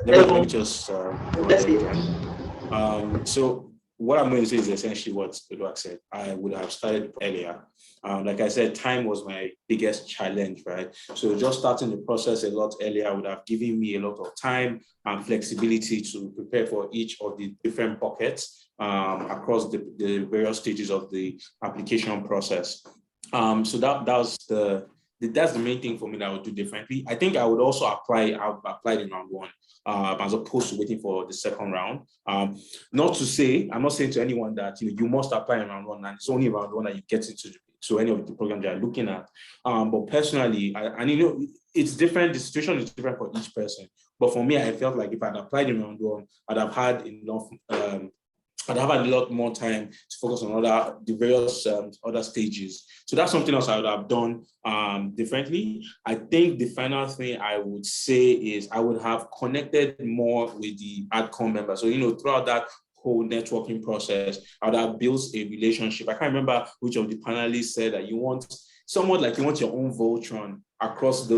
Let me just so what I'm going to say is essentially what Uduak said. I would have started earlier. Like I said, time was my biggest challenge, right? So just starting the process a lot earlier would have given me a lot of time and flexibility to prepare for each of the different pockets across the various stages of the application process. So that's the main thing for me that I would do differently. I think I would also apply in round one as opposed to waiting for the second round. I'm not saying to anyone that you must apply in round one and it's only round one that you get into any of the programs that you're looking at. But personally, it's different. The situation is different for each person. But for me, I felt like if I'd applied in round one, I'd have had enough. I'd have had a lot more time to focus on the various other stages. So that's something else I would have done differently. I think the final thing I would say is I would have connected more with the Ekong members. So, throughout that whole networking process, I would have built a relationship. I can't remember which of the panelists said that you want your own Voltron across the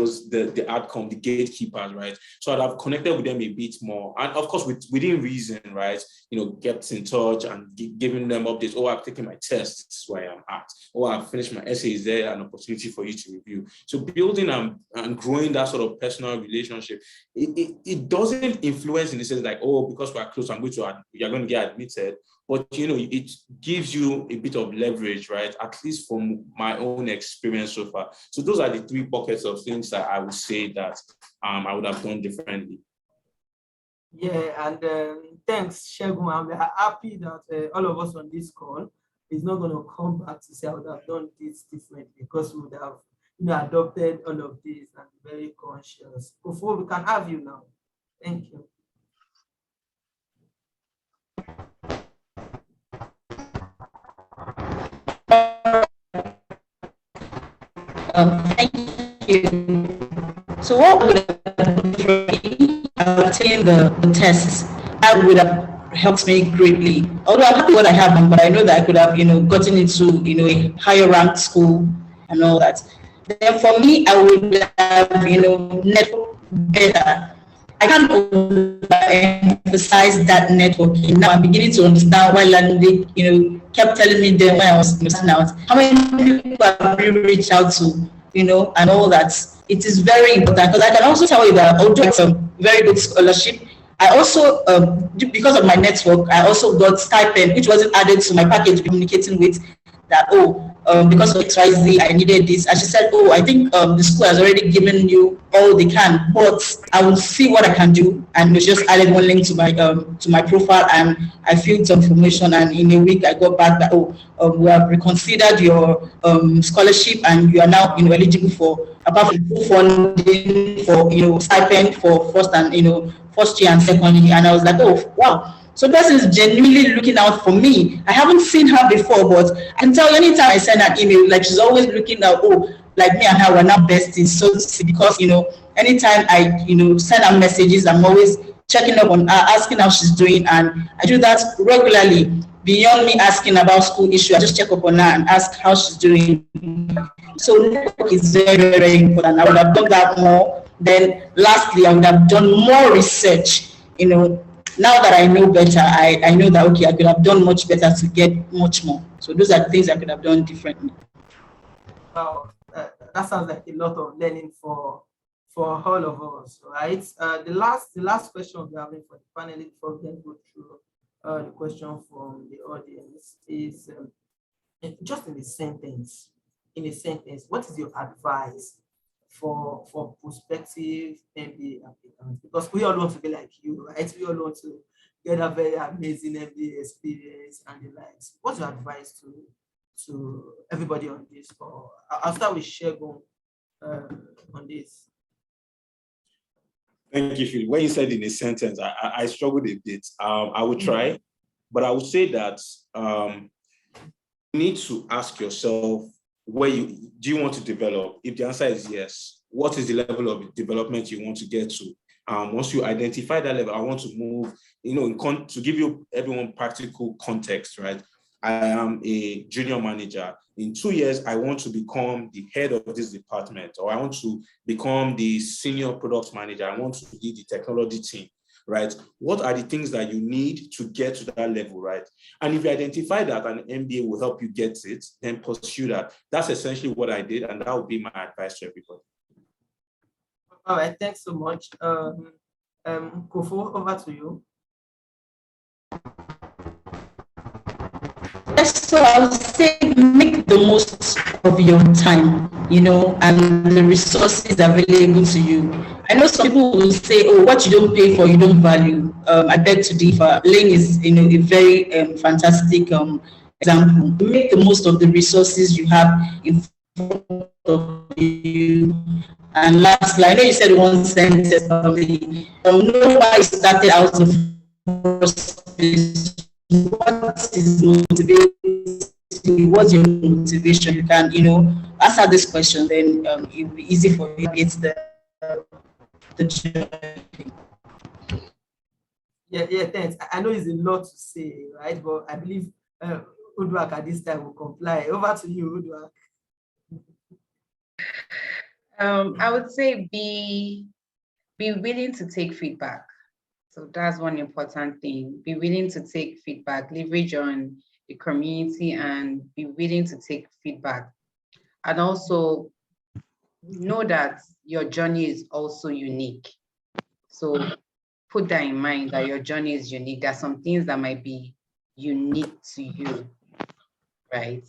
Ekong, the gatekeepers, right? So I'd have connected with them a bit more. And of course, within reason, right? Get in touch and giving them updates. Oh, I've taken my test. This is where I'm at. Oh, I've finished my essay. Is there an opportunity for you to review? So building and growing that sort of personal relationship, it doesn't influence in the sense like, oh, because we're close, you're going to get admitted. But, it gives you a bit of leverage, right? At least from my own experience so far. So those are the three buckets of things that I would say that I would have done differently. Yeah, and thanks, Segun. And we are happy that all of us on this call is not going to come back to say I would have done this differently because we would have adopted all of this and be very conscious. Before we can have you now. Thank you. Thank you. So what would have obtained the tests? That would have helped me greatly. Although I'm happy what I have, but I know that I could have, gotten into, a higher ranked school and all that. Then for me, I would have, network better. I can't emphasize that networking. Now I'm beginning to understand why learning, kept telling me then when I was missing out, how many people have you reached out to, and all that. It is very important because I can also tell you that I'll do some very good scholarship. I also, because of my network, I also got stipend, which wasn't added to my package communicating with that, because of XYZ, I needed this. And she said, I think the school has already given you all they can, but I will see what I can do. And she just added one link to my profile, and I filled some information. And in a week, I got back that, we have reconsidered your scholarship, and you are now eligible for, apart from funding, for stipend for first year and second year. And I was like, oh wow. So person is genuinely looking out for me. I haven't seen her before, but I can tell you anytime I send an email, like she's always looking out, like me and her, we're not besties. So because, anytime I, send her messages, I'm always checking up on her, asking how she's doing. And I do that regularly. Beyond me asking about school issue, I just check up on her and ask how she's doing. So network is very, very important. I would have done that more. Then lastly, I would have done more research, Now that I know better, I know that, okay, I could have done much better to get much more. So those are things I could have done differently. Wow, that sounds like a lot of learning for all of us, right? The last question we're having for the panelists before we then go through the question from the audience is just in a sentence, what is your advice for prospective MBA applicants? Because we all want to be like you, right? We all want to get a very amazing MBA experience and the likes. What's your advice to everybody on this? Or I'll start with Segun on this. Thank you, Phil. When you said in a sentence, I struggled a bit. I will try, but I would say that you need to ask yourself, do you want to develop? If the answer is yes, what is the level of development you want to get to? Once you identify that level, I want to move, to give you everyone practical context, right? I am a junior manager. In 2 years, I want to become the head of this department, or I want to become the senior product manager. I want to lead the technology team, right? What are the things that you need to get to that level, right? And if you identify that an MBA will help you get it, then pursue that. That's essentially what I did, and that would be my advice to everybody. All right, thanks so much. Kofo, over to you. Yes, so I would say make the most of your time, and the resources available to you. I know some people will say, oh, what you don't pay for, you don't value. I beg to differ. Lane is, a very fantastic example. Make the most of the resources you have in front of you. And lastly, I know you said one sentence, know why you started out of first place. What is motivating? What's your motivation? You can, answer this question, then it'll be easy for you to get the journey. Yeah, thanks. I know it's a lot to say, right? But I believe Uduak at this time will comply. Over to you, Uduak. I would say be willing to take feedback. So that's one important thing. Be willing to take feedback, leverage on the community and be willing to take feedback. And also know that your journey is also unique. So put that in mind, that your journey is unique. There are some things that might be unique to you, right?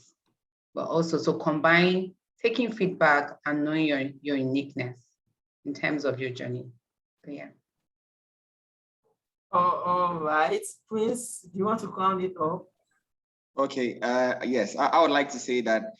But also, so combine taking feedback and knowing your uniqueness in terms of your journey. So, yeah. All right, Prince, do you want to round it up? Okay, yes, I would like to say that,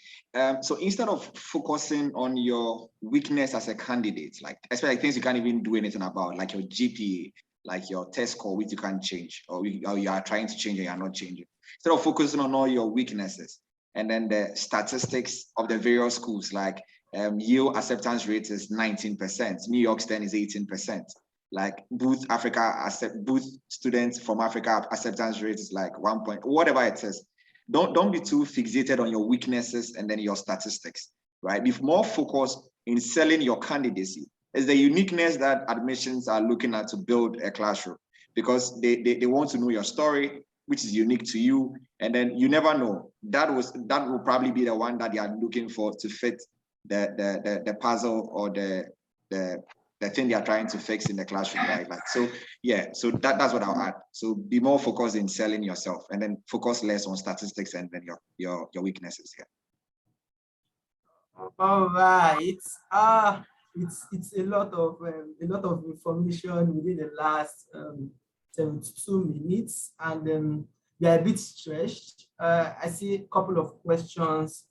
so instead of focusing on your weakness as a candidate, like especially things you can't even do anything about, like your GPA, like your test score, which you can't change, or you are trying to change and you're not changing. Instead of focusing on all your weaknesses, and then the statistics of the various schools, like Yale acceptance rate is 19%, New York State is 18%. Like Booth students from Africa acceptance rate is like 1 point, whatever it is. Don't be too fixated on your weaknesses and then your statistics, right? Be more focused in selling your candidacy. It's the uniqueness that admissions are looking at to build a classroom, because they want to know your story, which is unique to you. And then you never know, that will probably be the one that they are looking for to fit the puzzle or the thing they are trying to fix in the classroom, right? Like, so yeah, so that's what I'll add. So be more focused in selling yourself, and then focus less on statistics and then your weaknesses. Yeah. All right. It's a lot of information within the last 72 minutes, and we are a bit stretched. I see a couple of questions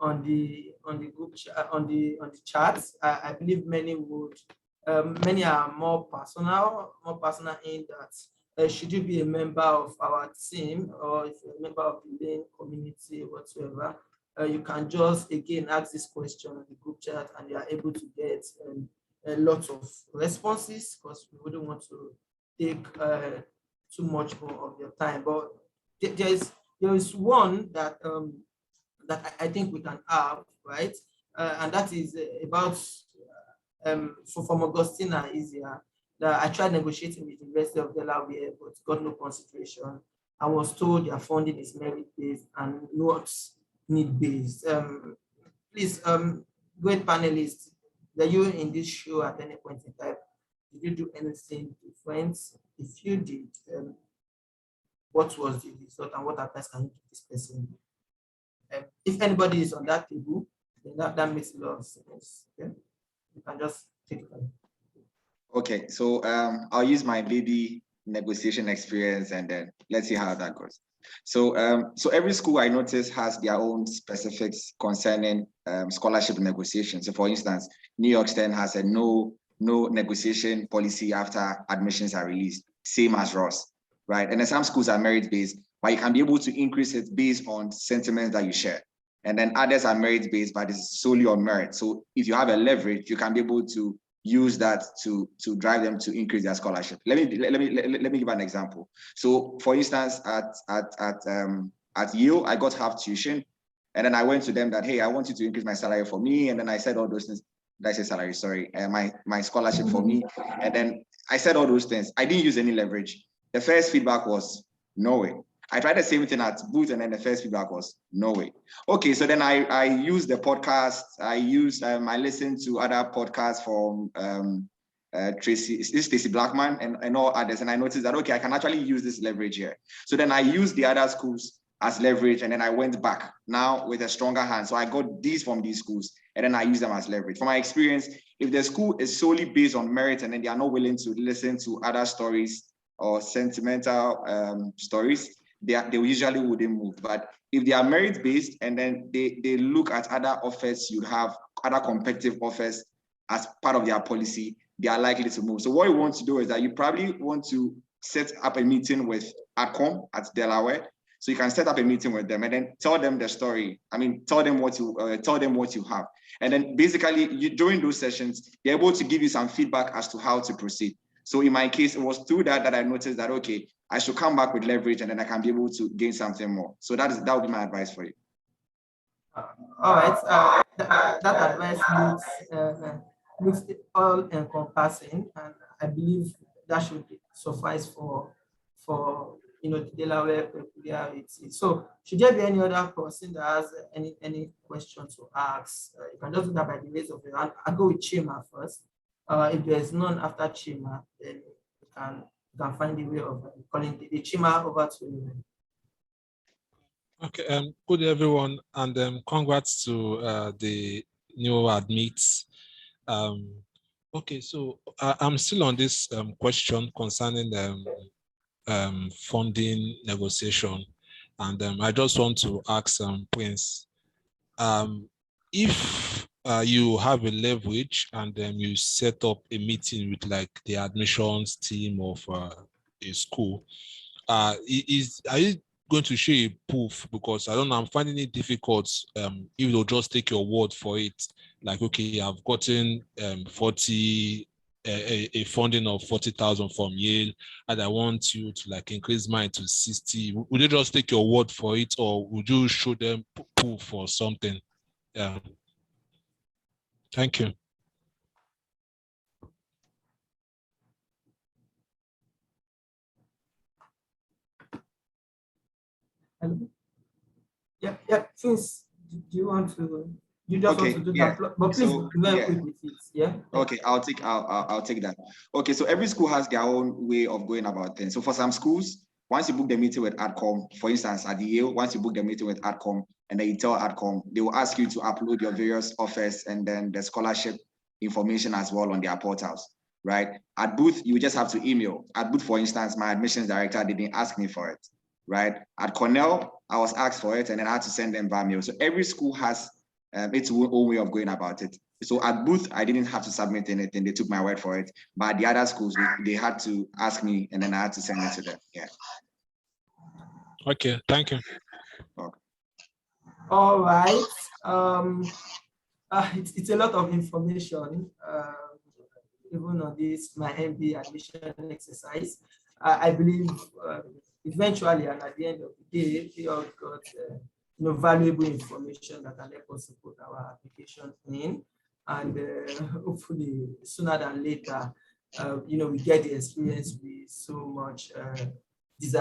on the group on the chat. I believe many are more personal in that should you be a member of our team, or if you're a member of the Lane community whatsoever, you can just again ask this question on the group chat and you are able to get a lot of responses, because we wouldn't want to take too much more of your time. But there is one that I think we can have, right? And that is about, from Augustina Izia, that I tried negotiating with the University of Delaware, but got no consideration. I was told their funding is merit-based and not need-based. Please, great panelists, were you in this show at any point in time? Did you do anything different? If you did, what was the result and what advice can you give this person? If anybody is on that table, then that makes a lot of sense. Okay? You can just take it. Okay, so I'll use my baby negotiation experience, and then let's see how that goes. So, so every school I notice has their own specifics concerning scholarship negotiation. So, for instance, New York State has a no negotiation policy after admissions are released, same as Ross, right? And then some schools are merit-based, but you can be able to increase it based on sentiments that you share. And then others are merit-based, but it's solely on merit. So if you have a leverage, you can be able to use that to drive them to increase their scholarship. Let me give an example. So for instance, at Yale, I got half tuition, and then I went to them that, hey, I want you to increase my salary for me. And then I said all those things. Did I say salary? Sorry, my scholarship for me. And then I said all those things. I didn't use any leverage. The first feedback was no way. I tried the same thing at Booth, and then the first feedback was no way. Okay, so then I used the podcast. I listened to other podcasts from Stacey Blackman and all others, and I noticed that, okay, I can actually use this leverage here. So then I used the other schools as leverage, and then I went back now with a stronger hand. So I got these from these schools, and then I use them as leverage. From my experience, if the school is solely based on merit, and then they are not willing to listen to other stories or sentimental stories, they usually wouldn't move. But if they are merit-based and then they look at other offers you have, other competitive offers as part of their policy, they are likely to move. So what you want to do is that you probably want to set up a meeting with Ekong at Delaware. So you can set up a meeting with them and then tell them the story. I mean, tell them what you have. And then basically during those sessions, they're able to give you some feedback as to how to proceed. So in my case, it was through that I noticed that, okay, I should come back with leverage and then I can be able to gain something more. So that would be my advice for you. All right, that advice looks all encompassing, and I believe that should suffice for the Delaware peculiarity. So should there be any other person that has any questions to ask? You can just do that by the raise of your hand. I'll go with Chima first. If there's none after Chima, then you can find the way of calling the Chima over to you. Okay, good everyone, and congrats to the new admits. Okay, so I'm still on this question concerning funding negotiation, and I just want to ask Prince, if you have a leverage and then you set up a meeting with like the admissions team of a school, are you going to show a proof? Because I don't know, I'm finding it difficult if they'll just take your word for it. Like, okay, I've gotten a funding of 40,000 from Yale, and I want you to like increase mine to 60. Would they just take your word for it, or would you show them proof or something? Yeah. Thank you. Yeah. Since do you want to? You just want to do that, but please be very quick with it. Yeah. Okay, I'll take that. Okay, so every school has their own way of going about things. So for some schools, once you book the meeting with AdCom, for instance, at the Yale, once you book the meeting with AdCom, and then you tell AdCom, they will ask you to upload your various offers and then the scholarship information as well on their portals, right? At Booth, you just have to email. At Booth, for instance, my admissions director didn't ask me for it, right? At Cornell, I was asked for it and then I had to send them by mail. So every school has its own way of going about it. So at Booth, I didn't have to submit anything. They took my word for it. But at the other schools, they had to ask me and then I had to send it to them. Yeah. Okay, thank you. Okay. All right. It's a lot of information, even on this, my MBA admission exercise. I believe eventually and at the end of the day, we all got valuable information that can help us to put our application in, and hopefully sooner than later, we get the experience we so much desire.